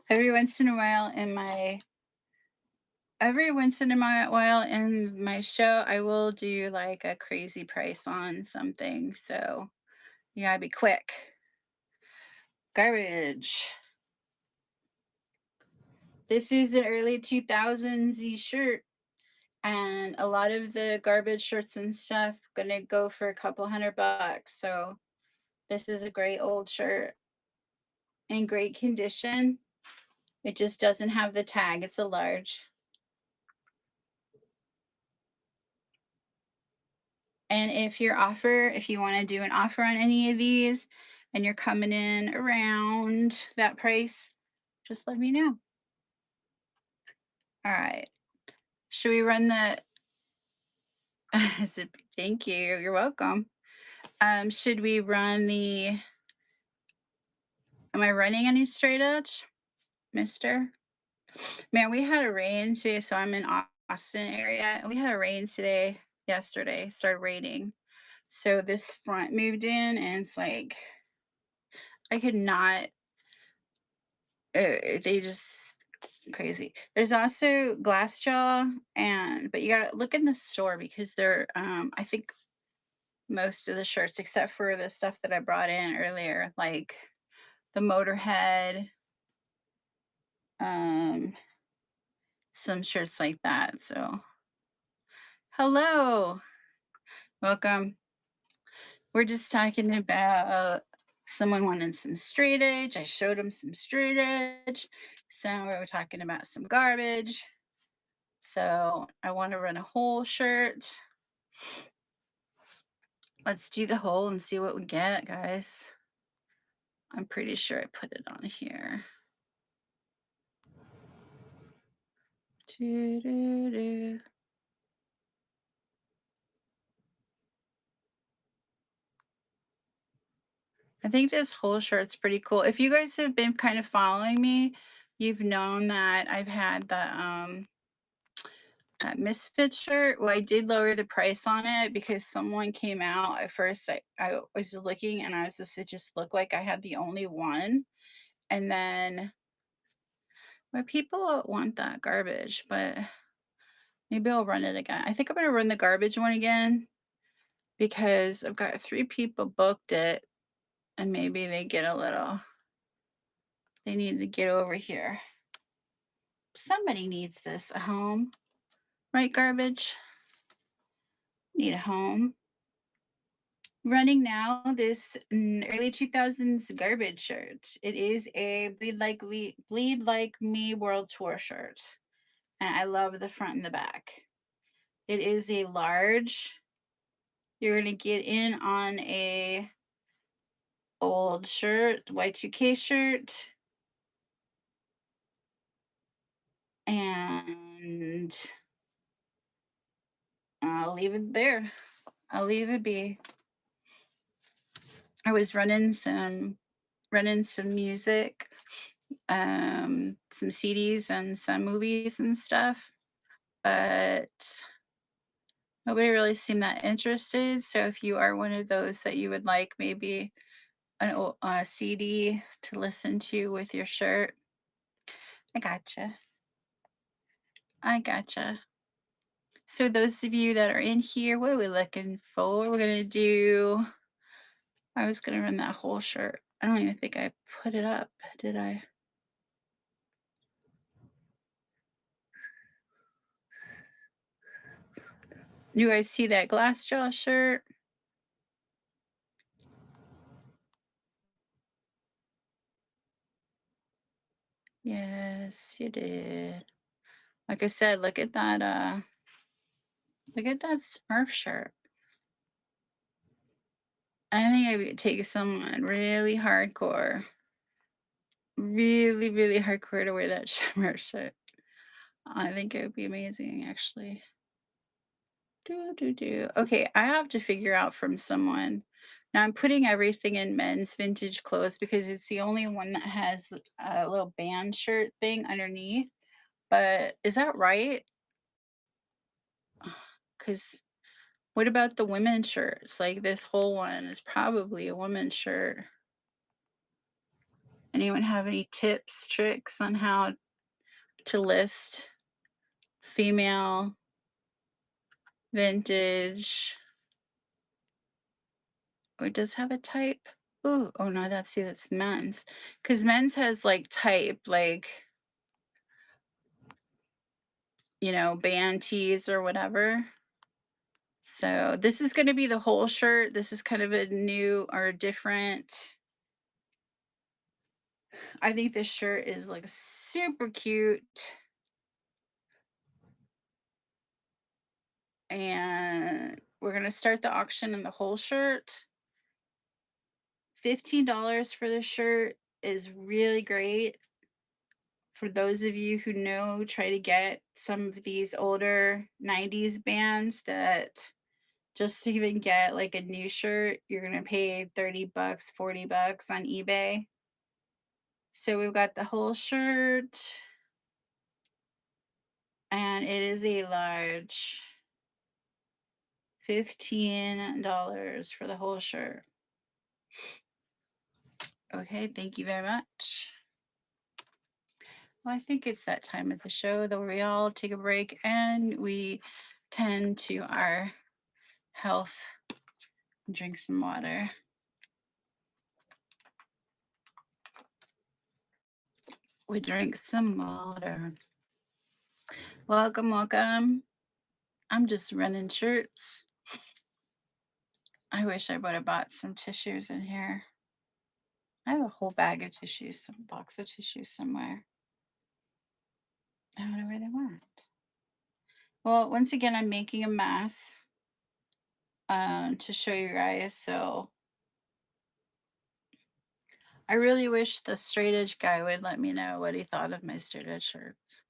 Every once in a while in my show, I will do like a crazy price on something. So you gotta be quick. Garbage. This is an early 2000s shirt, and a lot of the garbage shirts and stuff gonna go for a couple $100. So this is a great old shirt in great condition. It just doesn't have the tag. It's a large. And if you want to do an offer on any of these and you're coming in around that price, just let me know. All right. Should we run the thank you. You're welcome. Should we run the am I running any straight edge, mister? Man, we had a rain today, so I'm in Austin area. And we had a rain yesterday, started raining. So this front moved in and it's like I could not they just crazy. There's also Glassjaw but you gotta look in the store because they're I think most of the shirts except for the stuff that I brought in earlier, like the Motorhead, um, some shirts like that. So hello, welcome. We're just talking about someone wanted some straight edge. I showed them some straight edge. So we were talking about some garbage. So I want to run a whole shirt. Let's do the whole and see what we get, guys. I'm pretty sure I put it on here. Doo-doo-doo. I think this whole shirt's pretty cool. If you guys have been kind of following me, you've known that I've had the Misfit shirt. Well, I did lower the price on it because someone came out at first. I was looking and it just looked like I had the only one. And then my people want that garbage, but maybe I'll run it again. I think I'm gonna run the garbage one again because I've got 3 people booked it and maybe they need to get over here. Somebody needs this, a home, right? Garbage, need a home. Running now this early 2000s garbage shirt. It is a Bleed Like Me World Tour shirt. And I love the front and the back. It is a large. You're going to get in on a old shirt, Y2K shirt. And I'll leave it there. I'll leave it be. I was running some music, some CDs and some movies and stuff, but nobody really seemed that interested. So if you are one of those that you would like maybe a CD to listen to with your shirt, I gotcha. I gotcha. So those of you that are in here, what are we looking for? We're gonna do. I was gonna run that whole shirt. I don't even think I put it up, did I? You guys see that Glassjaw shirt? Yes, you did. Like I said, look at that Smurf shirt. I think I would take someone really, really hardcore to wear that shimmer shirt. I think it would be amazing, actually. Do, do, do. Okay, I have to figure out from someone. Now I'm putting everything in men's vintage clothes because it's the only one that has a little band shirt thing underneath. But is that right? Because what about the women's shirts? Like this whole one is probably a women's shirt. Anyone have any tips, tricks on how to list female vintage? Or it does have a type? Ooh, oh no, that's men's. Because men's has like type, like, band tees or whatever. So this is gonna be the whole shirt. This is kind of a new or different. I think this shirt is like super cute. And we're gonna start the auction in the whole shirt. $15 for this shirt is really great. For those of you who know, try to get some of these older 90s bands that just to even get like a new shirt, you're gonna pay 30 bucks, 40 bucks on eBay. So we've got the whole shirt, and it is a large. $15 for the whole shirt. Okay, thank you very much. Well, I think it's that time of the show that we all take a break and we tend to our health, drink some water. We drink some water. Welcome, welcome. I'm just running shirts. I wish I would have bought some tissues in here. I have a whole bag of tissues, some box of tissues somewhere. I don't know where they went. Well, once again, I'm making a mess to show you guys. So I really wish the straight edge guy would let me know what he thought of my straight edge shirts.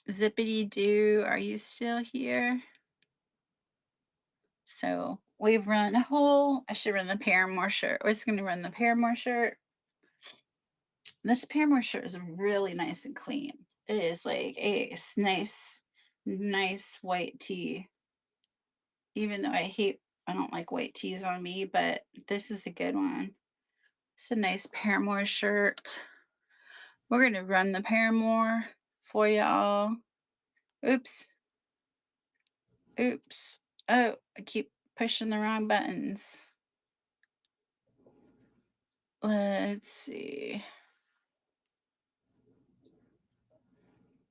Zippity doo, are you still here? So we've run a whole, I should run the Paramore shirt. We're just going to run the Paramore shirt. This Paramore shirt is really nice and clean. It is like a nice, nice white tee. Even though I don't like white tees on me, but this is a good one. It's a nice Paramore shirt. We're going to run the Paramore for y'all. Oops. Oops. Oh, I keep pushing the wrong buttons. Let's see.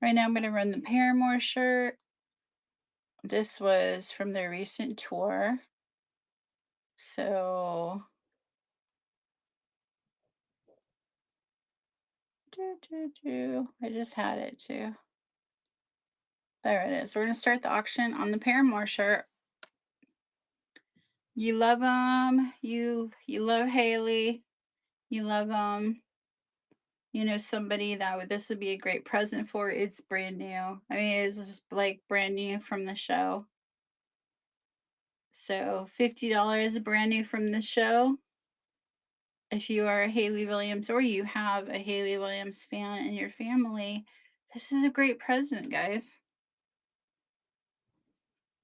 Right now I'm going to run the Paramore shirt. This was from their recent tour. So I just had it too. There it is. We're going to start the auction on the Paramore shirt. You love them. You love Haley. You love them. You know somebody this would be a great present for. It's brand new. I mean, it's just like brand new from the show. So $50 brand new from the show. If you are a Haley Williams or you have a Haley Williams fan in your family, this is a great present, guys.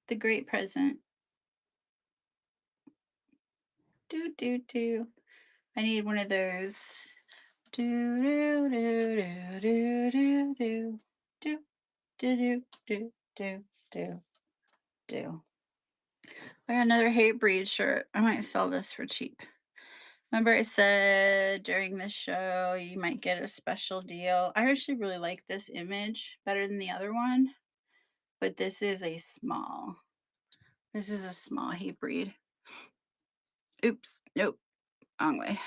The great present. Do do do. I need one of those. Do do do do do do do do do do do do do. I got another Hate Breed shirt. I might sell this for cheap. Remember I said during the show you might get a special deal. I actually really like this image better than the other one, but this is a small. This is a small Hate Breed. Oops, nope, wrong way.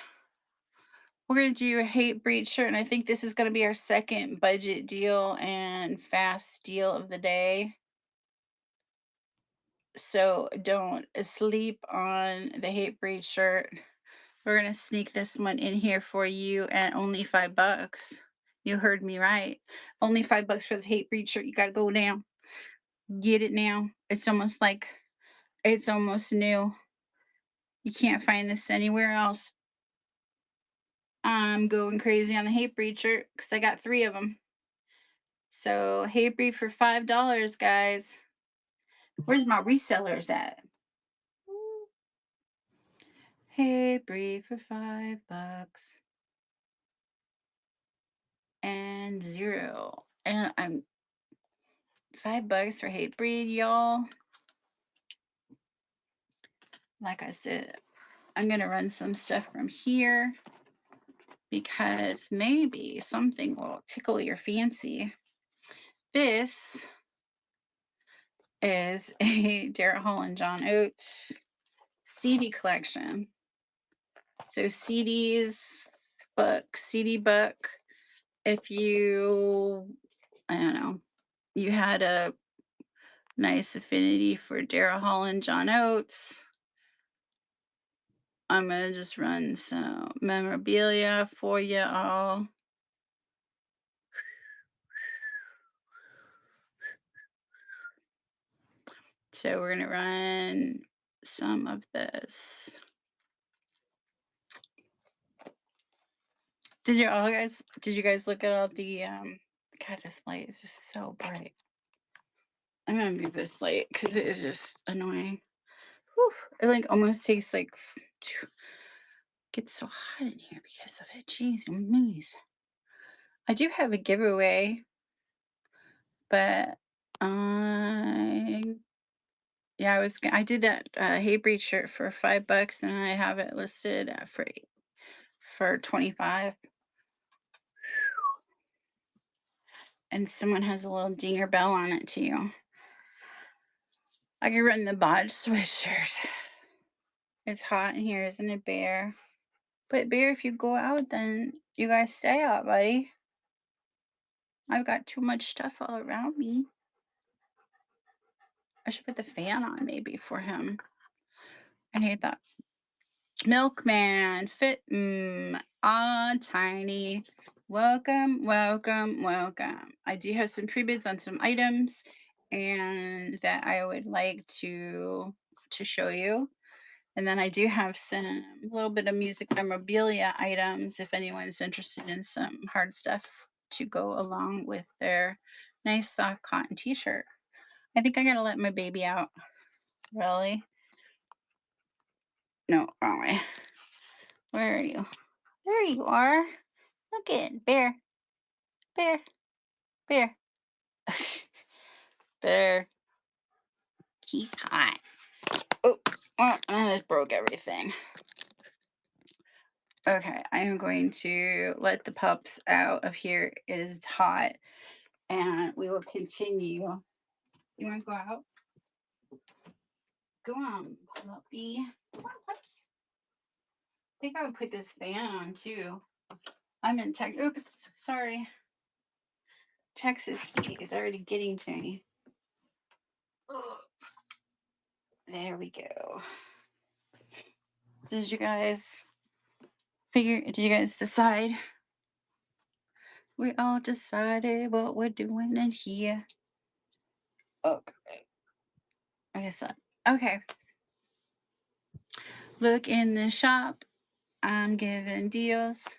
We're gonna do a Hate Breed shirt, and I think this is gonna be our second budget deal and fast deal of the day. So don't sleep on the hate breed shirt. We're gonna sneak this one in here for you at only $5. You heard me right. Only $5 for the hate breed shirt. You gotta go now. Get it now. It's almost new. You can't find this anywhere else. I'm going crazy on the hate breed shirt because I got 3 of them. So hate breed for $5, guys. Where's my resellers at? Hate breed for $5 and 0. And I'm $5 for hate breed, y'all. Like I said, I'm gonna run some stuff from here because maybe something will tickle your fancy. This is a Darrell Hall and John Oates CD collection. So CD book. If you, I don't know, you had a nice affinity for Darrell Hall and John Oates, I'm gonna just run some memorabilia for you all. So we're gonna run some of this. Did you guys look at all the God, this light is just so bright. I'm gonna move this light because it is just annoying. Whew, it like almost tastes like gets so hot in here because of it. Jeez, Louise. I do have a giveaway, but I yeah, I did that Hey Breed shirt for $5 and I have it listed for 25. And someone has a little dinger bell on it too. I could run the bodge sweatshirt. It's hot in here, isn't it, Bear? But Bear, if you go out, then you guys stay out, buddy. I've got too much stuff all around me. I should put the fan on maybe for him. I hate that. Milkman, fit, tiny. Welcome, welcome, welcome. I do have some pre-bids on some items and that I would like to show you. And then I do have some little bit of music memorabilia items if anyone's interested in some hard stuff to go along with their nice soft cotton t-shirt. I think I gotta let my baby out. Really? No, wrong way. Where are you? There you are. Look at Bear. Bear. Bear. Bear. He's hot. Oh, well, I just broke everything. Okay, I am going to let the pups out of here. It is hot. And we will continue. You want to go out? Go on, puppy. Come on, pups. I think I would put this fan on too. I'm in Texas. Oops, sorry. Texas heat is already getting to me. Ugh. There we go. Did you guys did you guys decide? We all decided what we're doing in here. Okay. I guess so. Okay. Look in the shop. I'm giving deals.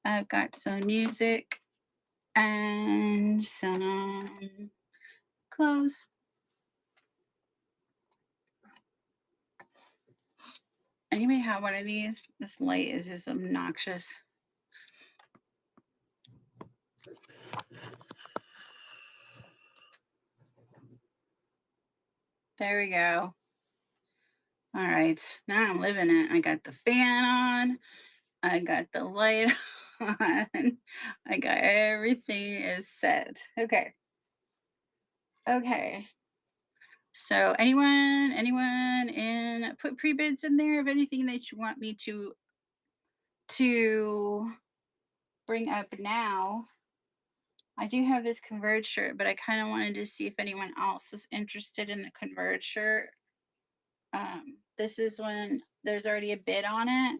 I've got some music and some clothes. And you may have one of these. This light is just obnoxious. There we go. All right. Now I'm living it. I got the fan on. I got the light on. I got everything is set. Okay. Okay. So anyone in put pre-bids in there of anything that you want me to bring up now. I do have this Converge shirt, but I kind of wanted to see if anyone else was interested in the Converge shirt. This is when there's already a bid on it,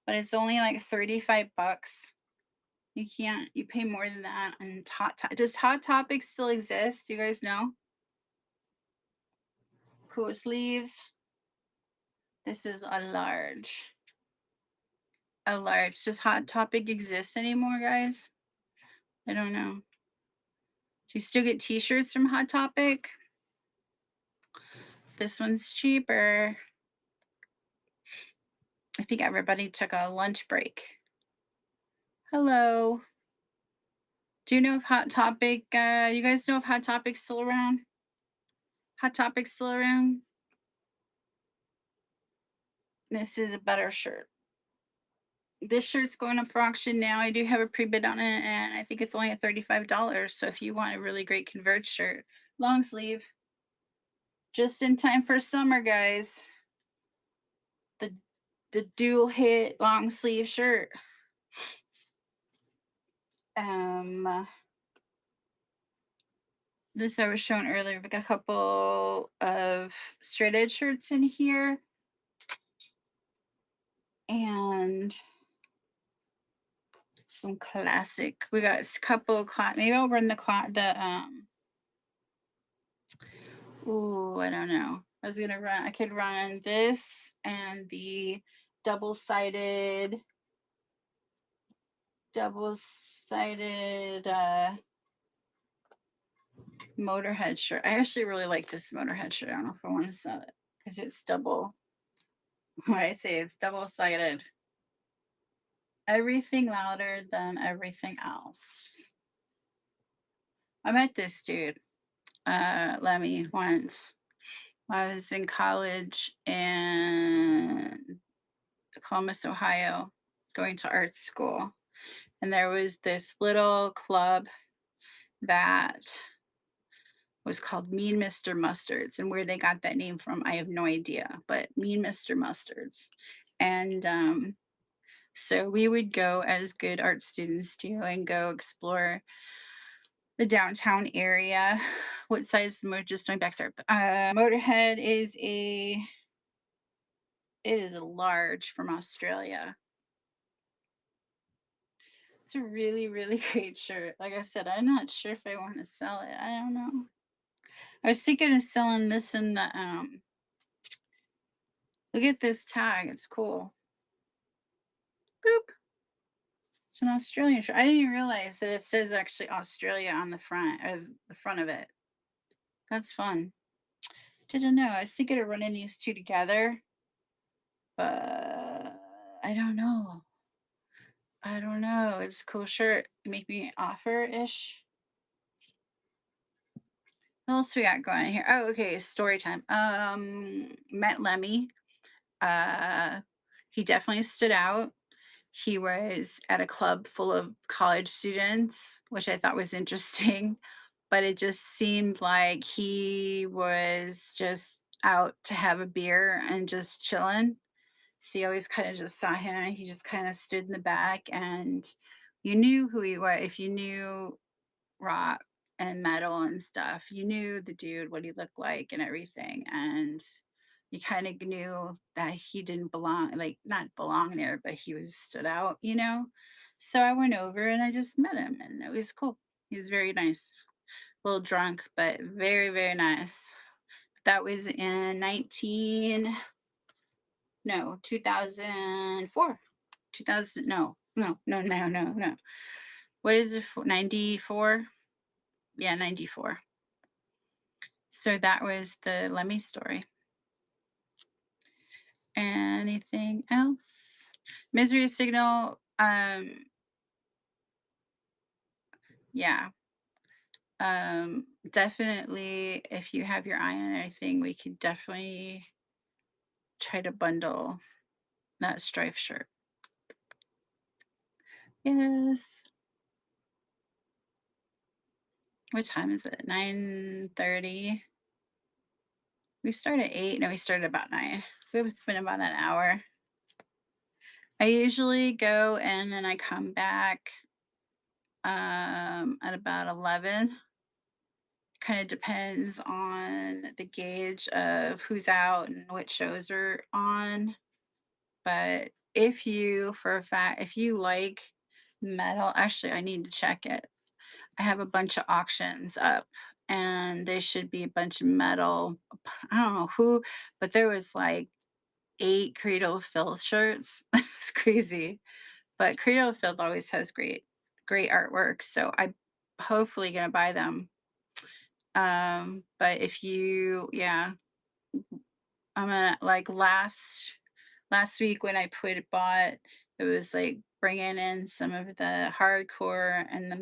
but it's only like 35 bucks. You pay more than that on does Hot Topic still exist? Do you guys know? Cool sleeves. This is a large. A large. Does Hot Topic exist anymore, guys? I don't know. Do you still get t-shirts from Hot Topic? This one's cheaper. I think everybody took a lunch break. Hello. Do you know if Hot Topic, you guys know if Hot Topic's still around? Hot Topic's still around? This is a better shirt. This shirt's going up for auction now. I do have a pre-bid on it, and I think it's only at $35. So if you want a really great Converge shirt, long sleeve, just in time for summer, guys. The the dual hit long sleeve shirt. Um, this I was showing earlier. We got a couple of straight edge shirts in here, and some classic. We got a couple of maybe I'll run the. Ooh, I don't know. I could run this and the double sided, double sided Motorhead shirt. I actually really like this Motorhead shirt. I don't know if I want to sell it because it's double. What I say, it's double sided. Everything louder than everything else. I met this dude, Lemmy, once. I was in college in Columbus, Ohio, going to art school. And there was this little club that was called Mean Mr. Mustards. And where they got that name from, I have no idea, but Mean Mr. Mustards. And so we would go as good art students do and go explore the downtown area. What size just going back? Sorry. Motorhead it is a large from Australia. It's a really, really great shirt. Like I said, I'm not sure if I want to sell it. I don't know. I was thinking of selling this in the look at this tag. It's cool. Boop. It's an Australian shirt. I didn't even realize that it says actually Australia on the front or the front of it. That's fun. Didn't know. I was thinking of running these two together, but I don't know. I don't know. It's a cool shirt. Make me offer-ish. What else we got going here? Oh, okay. Story time. Met Lemmy. He definitely stood out. He was at a club full of college students, which I thought was interesting, but it just seemed like he was just out to have a beer and just chilling. So you always kind of just saw him, and he just kind of stood in the back, and you knew who he was. If you knew rock and metal and stuff, you knew the dude, what he looked like and everything. And you kind of knew that he didn't belong, like not belong there, but he was stood out, you know? So I went over and I just met him, and it was cool. He was very nice. A little drunk, but very, very nice. That was in 2004. 2000, no. What is it? 94? Yeah, 94. So that was the Lemmy story. Anything else? Misery Signal. Yeah. Definitely, if you have your eye on anything, we could definitely try to bundle that stripe shirt. Yes. What time is it? 9:30. We start at 8. No, we started about 9. We've been about an hour. I usually go and then I come back at about 11. Kind of depends on the gauge of who's out and what shows are on. But if you, for a fact, if you like metal, actually, I need to check it. I have a bunch of auctions up and there should be a bunch of metal. I don't know who, but there was like 8 Cradle of Filth shirts. It's crazy. But Cradle of Filth always has great artwork. So I hopefully gonna buy them. But if you, yeah, I'm gonna like last week when I bought, it was like bringing in some of the hardcore and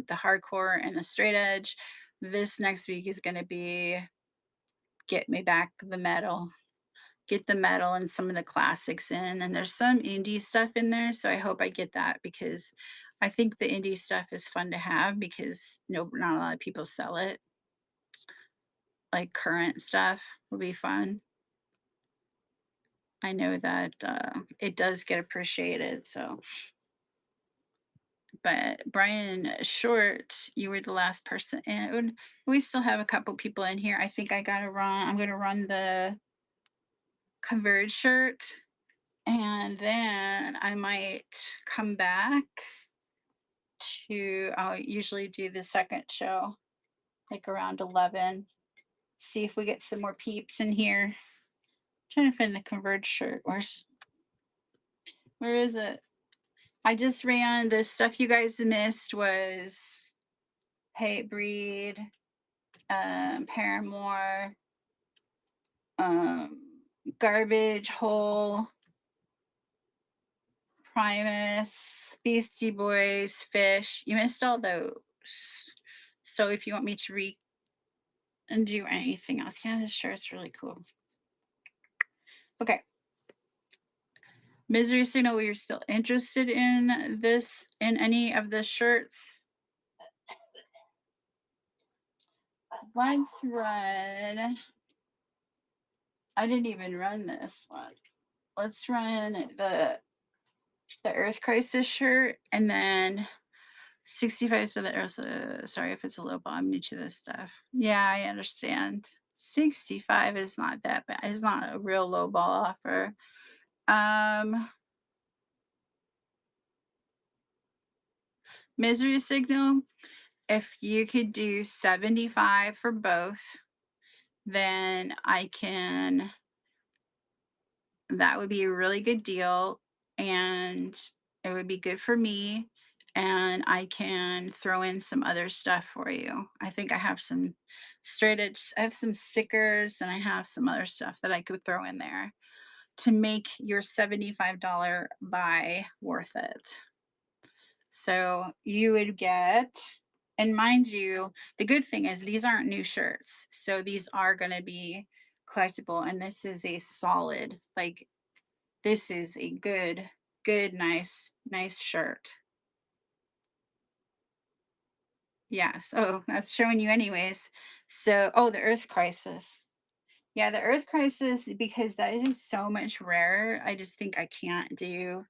the hardcore and the straight edge. This next week is gonna be get me back the metal, get the metal and some of the classics in, and there's some indie stuff in there, so I hope I get that because I think the indie stuff is fun to have because no, not a lot of people sell it. Like current stuff will be fun. I know that it does get appreciated. So, but Brian Short, you were the last person, and we still have a couple people in here. I think I gotta run. I'm gonna run the Converge shirt, and then I might come back to. I'll usually do the second show, like around 11. See if we get some more peeps in here. Trying to find the Converge shirt. Where is it? I just ran the stuff you guys missed was Hate Breed, Paramore, um, Garbage Hole, Primus, Beastie Boys, Fish. You missed all those. So if you want me to and do anything else, yeah, this shirt's really cool. Okay. Misery Signal, we are still interested in any of the shirts. Let's run. I didn't even run this one. Let's run the Earth Crisis shirt and then 65 to the Earth. Sorry if it's a little bit. I'm new to this stuff. Yeah, I understand. 65 is not that bad. It's not a real low ball offer. Misery Signal. If you could do 75 for both, then that would be a really good deal and it would be good for me and I can throw in some other stuff for you. I think I have some I have some stickers and I have some other stuff that I could throw in there to make your $75 buy worth it. So you would get, and mind you, the good thing is these aren't new shirts. So these are going to be collectible and this is a solid, like this is a good, nice shirt. Yeah, so that's showing you anyways. So, oh, the Earth Crisis. Yeah, the Earth Crisis, because that is so much rarer. I just think I can't do.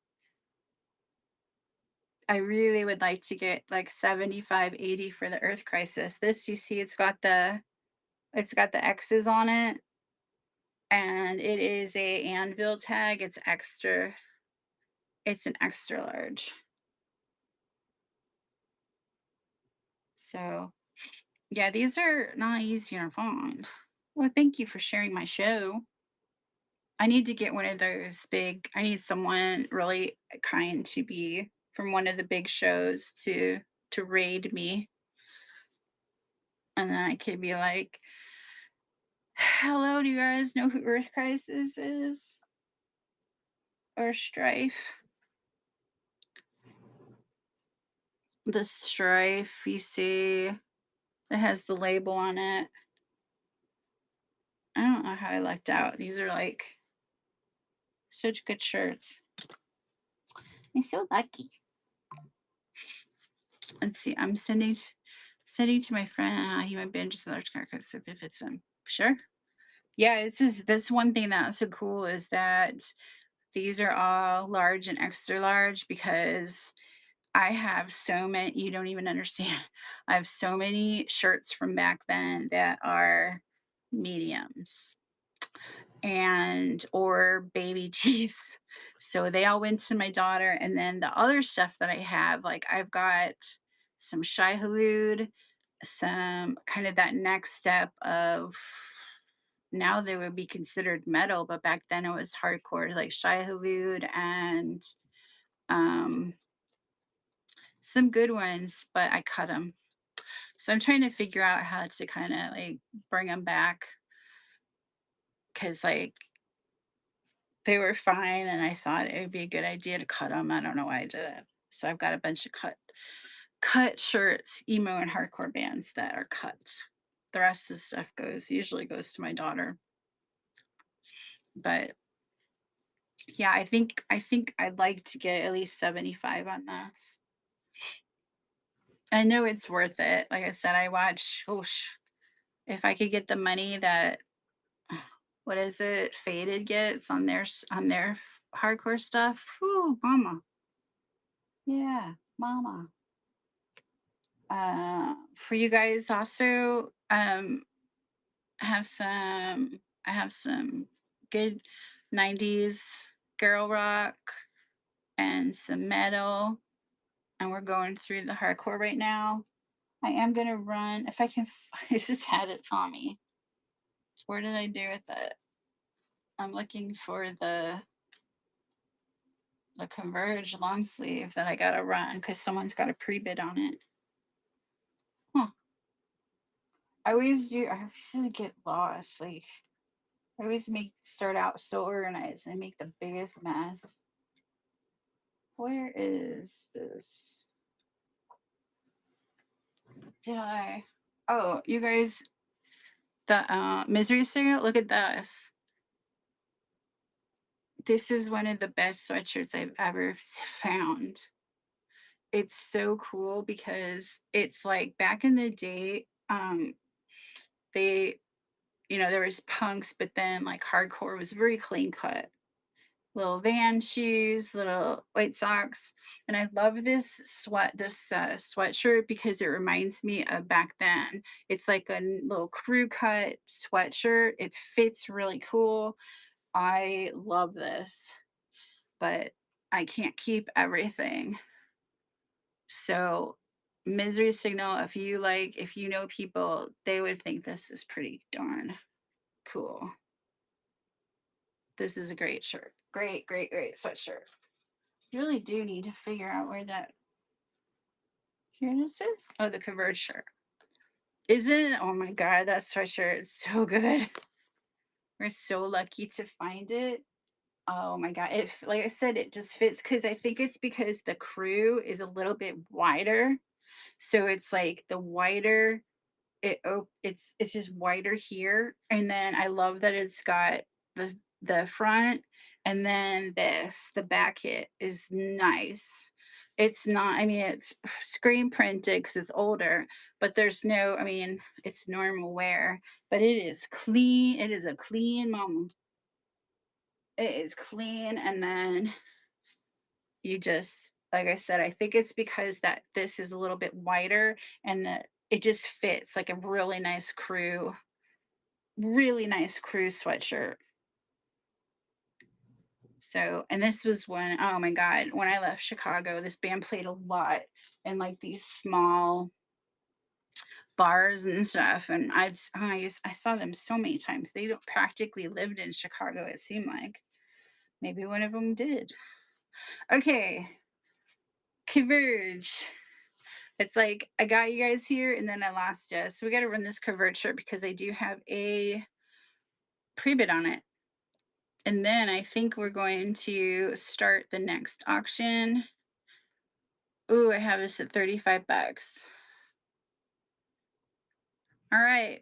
I really would like to get like 75, 80 for the Earth Crisis. This, you see, it's got the X's on it, and it is a anvil tag. It's extra. It's an extra large. So yeah, these are not easy to find. Well, thank you for sharing my show. I need to get one of those big, I need someone really kind to be from one of the big shows to raid me. And then I could be like, hello, do you guys know who Earth Crisis is? Or Strife? The Strife, you see, it has the label on it. I don't know how I lucked out. These are like such good shirts. I'm so lucky. Let's see. I'm sending to my friend. He might be interested in large carcass if it fits him. Sure. Yeah, that's one thing that's so cool is that these are all large and extra large because I have so many, you don't even understand. I have so many shirts from back then that are mediums and or baby tees. So they all went to my daughter. And then the other stuff that I have, like I've got some Shai Hulud, some kind of that next step of now they would be considered metal, but back then it was hardcore, like Shai Hulud and um some good ones, but I cut them. So I'm trying to figure out how to kind of like bring them back because like they were fine, and I thought it would be a good idea to cut them. I don't know why I did it. So I've got a bunch of cut shirts, emo and hardcore bands that are cut. The rest of the stuff usually goes to my daughter. But yeah, I think I'd like to get at least 75 on this. I know it's worth it. Like I said, I watch, if I could get the money that what is it, Faded gets on on their hardcore stuff. Whoo, mama. Yeah, mama. For you guys also, I have some good 90's girl rock and some metal, and we're going through the hardcore right now. I am gonna run if I can. I just had it on me. Where did I do with it? I'm looking for the Converge long sleeve that I gotta run because someone's got a pre-bid on it. Huh. I always do. I always get lost. Like I always start out so organized and make the biggest mess. Where is this? Did I? Oh, you guys, the misery signal. Look at this. This is one of the best sweatshirts I've ever found. It's so cool because it's like back in the day, they, there was punks, but then like hardcore was very clean cut. Little van shoes, little white socks, and I love this sweatshirt because it reminds me of back then. It's like a little crew cut sweatshirt. It fits really cool. I love this, but I can't keep everything. So, misery signal, if you know people, they would think this is pretty darn cool. This is a great shirt. Great, great, great sweatshirt. You really do need to figure out where that here this is. Oh, the Converge shirt. Isn't it? Oh my god, that sweatshirt is so good. We're so lucky to find it. Oh my god. It like I said, it just fits because I think it's because the crew is a little bit wider. So it's like the wider it's just wider here, and then I love that it's got the front, and then the back hit is nice. It's not, I mean, it's screen printed because it's older, but there's no, I mean, it's normal wear, but it is clean. It is a clean mom. It is clean, and then you just like I said, I think it's because that this is a little bit wider and that it just fits like a really nice crew sweatshirt. So, and this was when, oh my God, when I left Chicago, this band played a lot in like these small bars and stuff. And I saw them so many times. They don't practically lived in Chicago, it seemed like. Maybe one of them did. Okay, Converge. It's like I got you guys here and then I lost you. So we got to run this Converge shirt because I do have a pre-bid on it. And then I think we're going to start the next auction. Ooh, I have this at 35 bucks. All right,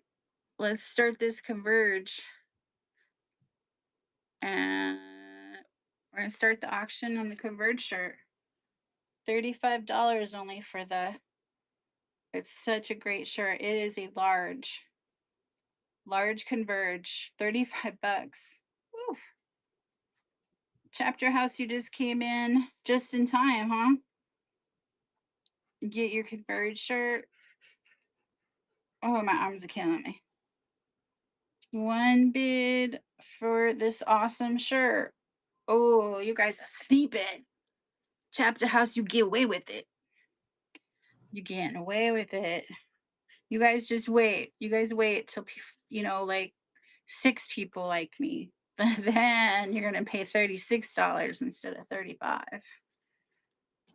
let's start this Converge. And we're going to start the auction on the Converge shirt. $35 only for it's such a great shirt. It is a large Converge, 35 bucks. Woo. Chapter House, you just came in just in time, huh? get your Converge shirt. Oh, my arms are killing me. One bid for this awesome shirt. Oh, you guys are sleeping. Chapter House, you get away with it. You getting away with it. You guys just wait. You guys wait till like 6 people like me. But then you're gonna pay $36 instead of 35.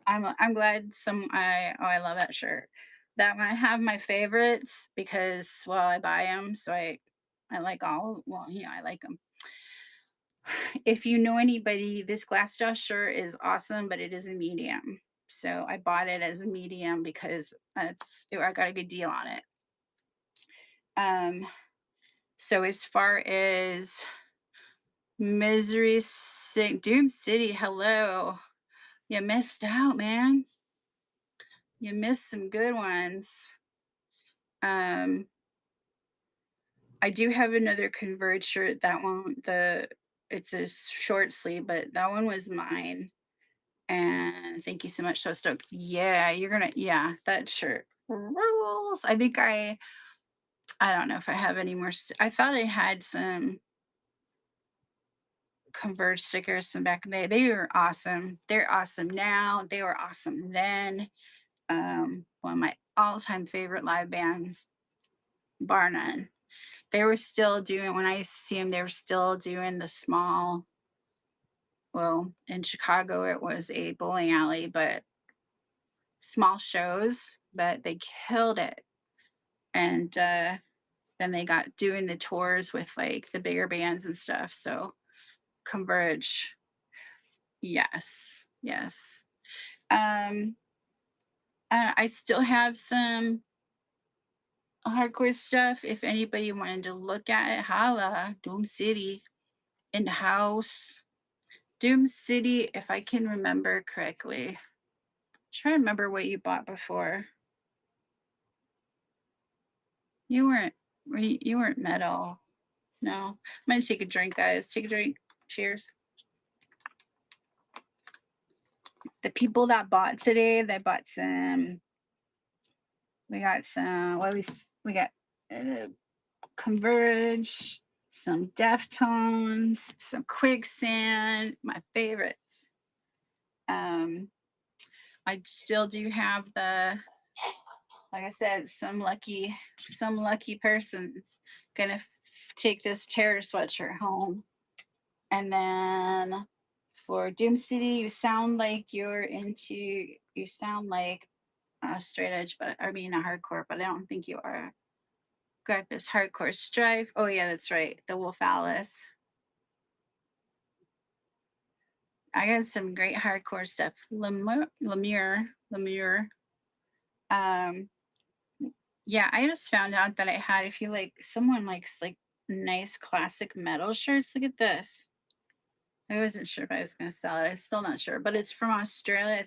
I'm glad I love that shirt. That one I have my favorites because well I buy them so I like I like them. If you know anybody, this Glassjaw shirt is awesome, but it is a medium. So I bought it as a medium because I got a good deal on it. Um, so as far as Misery Sick Doom City, hello. You missed out, man. You missed some good ones. Um, I do have another Converge shirt. That one, it's a short sleeve, but that one was mine. And thank you so much. So stoked. Yeah, yeah, that shirt rules. I don't know if I have any more. I thought I had some Converge stickers from back in the day. They were awesome. They're awesome now. They were awesome then. One of my all-time favorite live bands, bar none. They were still doing when I used to see them. They were still doing the small. Well, in Chicago, it was a bowling alley, but small shows. But they killed it. And then they got doing the tours with like the bigger bands and stuff. So Converge, yes, yes. Um, I still have some hardcore stuff. If anybody wanted to look at it, holla, Doom City in the house. Doom City, if I can remember correctly. Try to remember what you bought before. You weren't you weren't metal. No. I'm gonna take a drink, guys. Take a drink. Cheers. The people that bought today, they bought some. We got some. We got uh, Converge, some Deftones, some Quicksand. My favorites. Um, I still do have like I said, some lucky person's gonna take this terror sweatshirt home, and then for Doom City, you sound like straight edge, but I mean a hardcore, but I don't think you are. Got this hardcore strife. Oh yeah, that's right. The Wolf Alice. I got some great hardcore stuff. Lemure. Um, yeah, I just found out that I had. If you like, someone likes like nice classic metal shirts. Look at this. I wasn't sure if I was gonna sell it. I'm still not sure, but it's from Australia.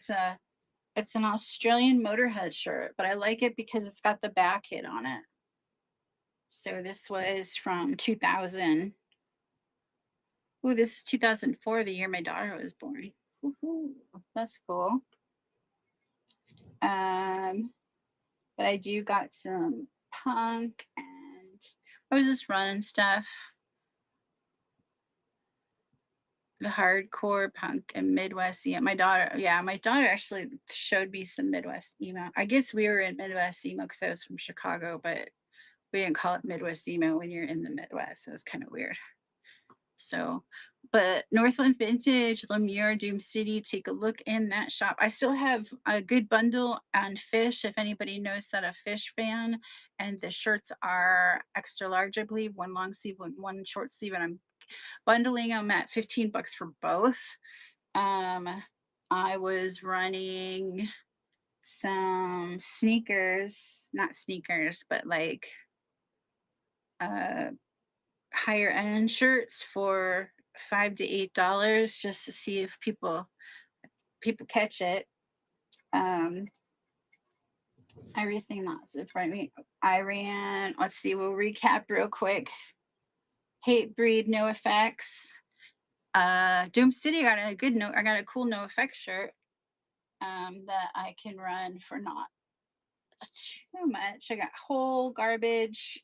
It's an Australian Motorhead shirt, but I like it because it's got the back hit on it. So this was from 2000. Ooh, this is 2004, the year my daughter was born. Woohoo, that's cool. Um, but I do got some punk and I was just running stuff. The hardcore punk and Midwest emo. My daughter actually showed me some Midwest emo. I guess we were in Midwest emo because I was from Chicago, but we didn't call it Midwest emo when you're in the Midwest. It was kind of weird. So, but Northland Vintage, Lemure, Doom City, take a look in that shop. I still have a good bundle on Fish, if anybody knows that a Fish fan. And the shirts are extra large, I believe, one long sleeve, one short sleeve, and I'm bundling them at $15 for both. I was running some sneakers, not sneakers, but like uh higher end shirts for $5 to $8 just to see if people catch it. Um, everything that's in front of me. I ran. Let's see. We'll recap real quick. Hate Breed, No Effects. Doom City got a good note. I got a cool No Effects shirt. that I can run for not too much. I got whole garbage.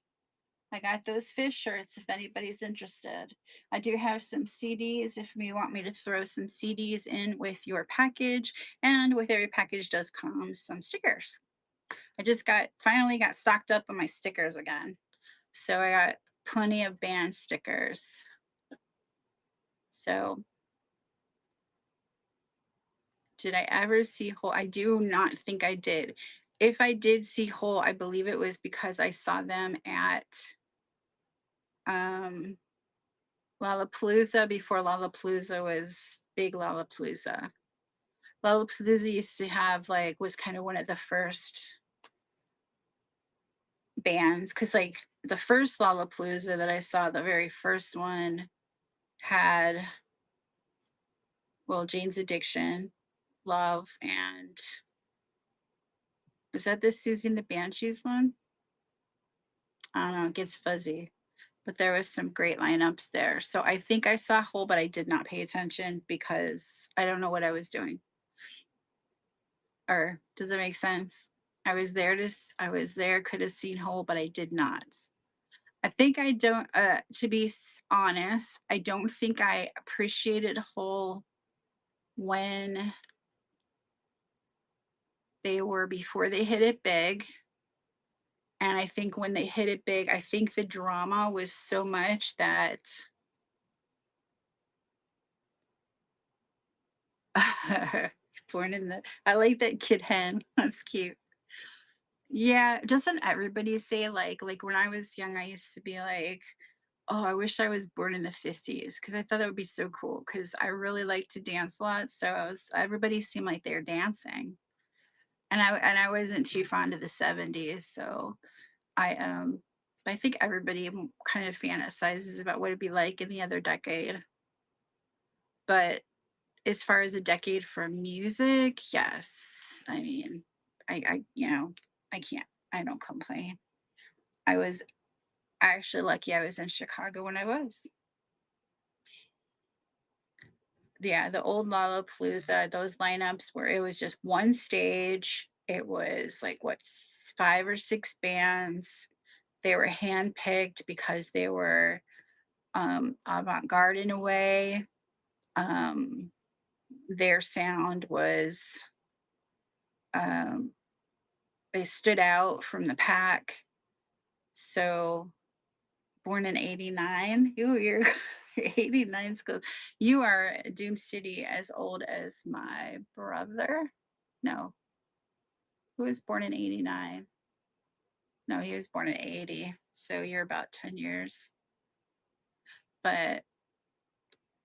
I got those fish shirts if anybody's interested. I do have some CDs if you want me to throw some CDs in with your package. And with every package does come some stickers. I just got finally got stocked up on my stickers again. So I got plenty of band stickers. So did I ever see Hole? I do not think I did. If I did see Hole, I believe it was because I saw them at um Lollapalooza before Lollapalooza was big Lollapalooza. Lollapalooza used to have like was kind of one of the first bands because like the first Lollapalooza that I saw, the very first one had well Jane's Addiction, Love, and is that the Susie and the Banshees one? I don't know, it gets fuzzy. But there was some great lineups there. So I think I saw Hole, but I did not pay attention because I don't know what I was doing. Or does it make sense? I was there, could have seen Hole, but I did not. I think I don't to be honest, I don't think I appreciated Hole when they were before they hit it big. And I think when they hit it big, I think the drama was so much that born in the I like that kid hen. That's cute. Yeah, doesn't everybody say like when I was young, I used to be like, "Oh, I wish I was born in the 50s because I thought that would be so cool because I really like to dance a lot, so everybody seemed like they were dancing, and I wasn't too fond of the 70s, so I think everybody kind of fantasizes about what it'd be like in the other decade, but as far as a decade for music, yes. I mean, I can't I don't complain. I was actually lucky I was in Chicago when I was. Yeah, the old Lollapalooza, those lineups where it was just one stage. It was like what 5 or 6 bands. They were handpicked because they were avant-garde in a way. Um, their sound was um, they stood out from the pack. So born in 89. You're 89's close. You are Doom City as old as my brother. No, who was born in 89? No, he was born in 80. So you're about 10 years. But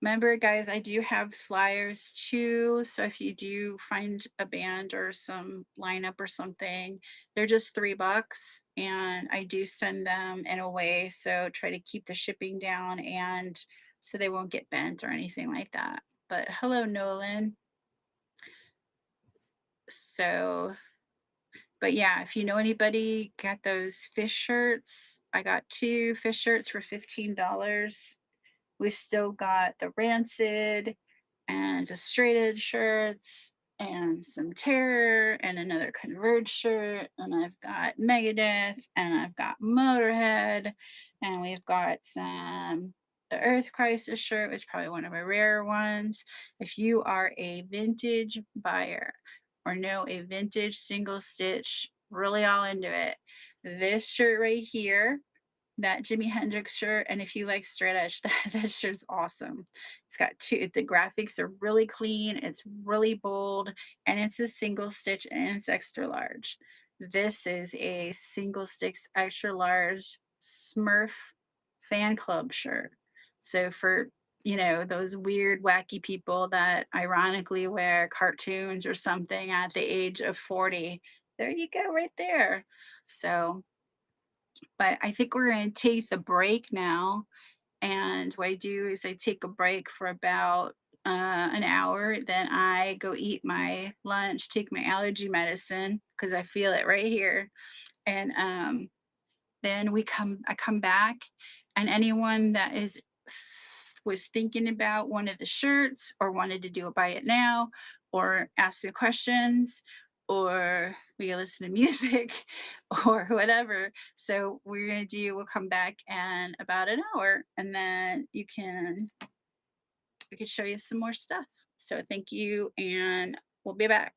remember, guys, I do have flyers too. So if you do find a band or some lineup or something, they're just $3. And I do send them in a way. So try to keep the shipping down and so they won't get bent or anything like that. But hello, Nolan. So, but yeah, if you know anybody got those fish shirts, I got 2 fish shirts for $15. We still got the Rancid and the Straight Edge shirts and some Terror and another Converge shirt. And I've got Megadeth and I've got Motorhead and we've got some the Earth Crisis shirt, which is probably one of our rarer ones. If you are a vintage buyer or know a vintage single stitch, really all into it, this shirt right here, that Jimi Hendrix shirt, and if you like straight edge, that shirt's awesome. It's got the graphics are really clean, it's really bold, and it's a single stitch and it's extra large. This is a single stitch extra large Smurf fan club shirt. So for those weird, wacky people that ironically wear cartoons or something at the age of 40, there you go, right there. So but I think we're going to take the break now. And what I do is I take a break for about an hour. Then I go eat my lunch, take my allergy medicine because I feel it right here. And then I come back, and anyone that was thinking about one of the shirts or wanted to do a buy it now, or ask me questions, or we can listen to music or whatever. So we'll come back in about an hour, and then we can show you some more stuff. So thank you, and we'll be back.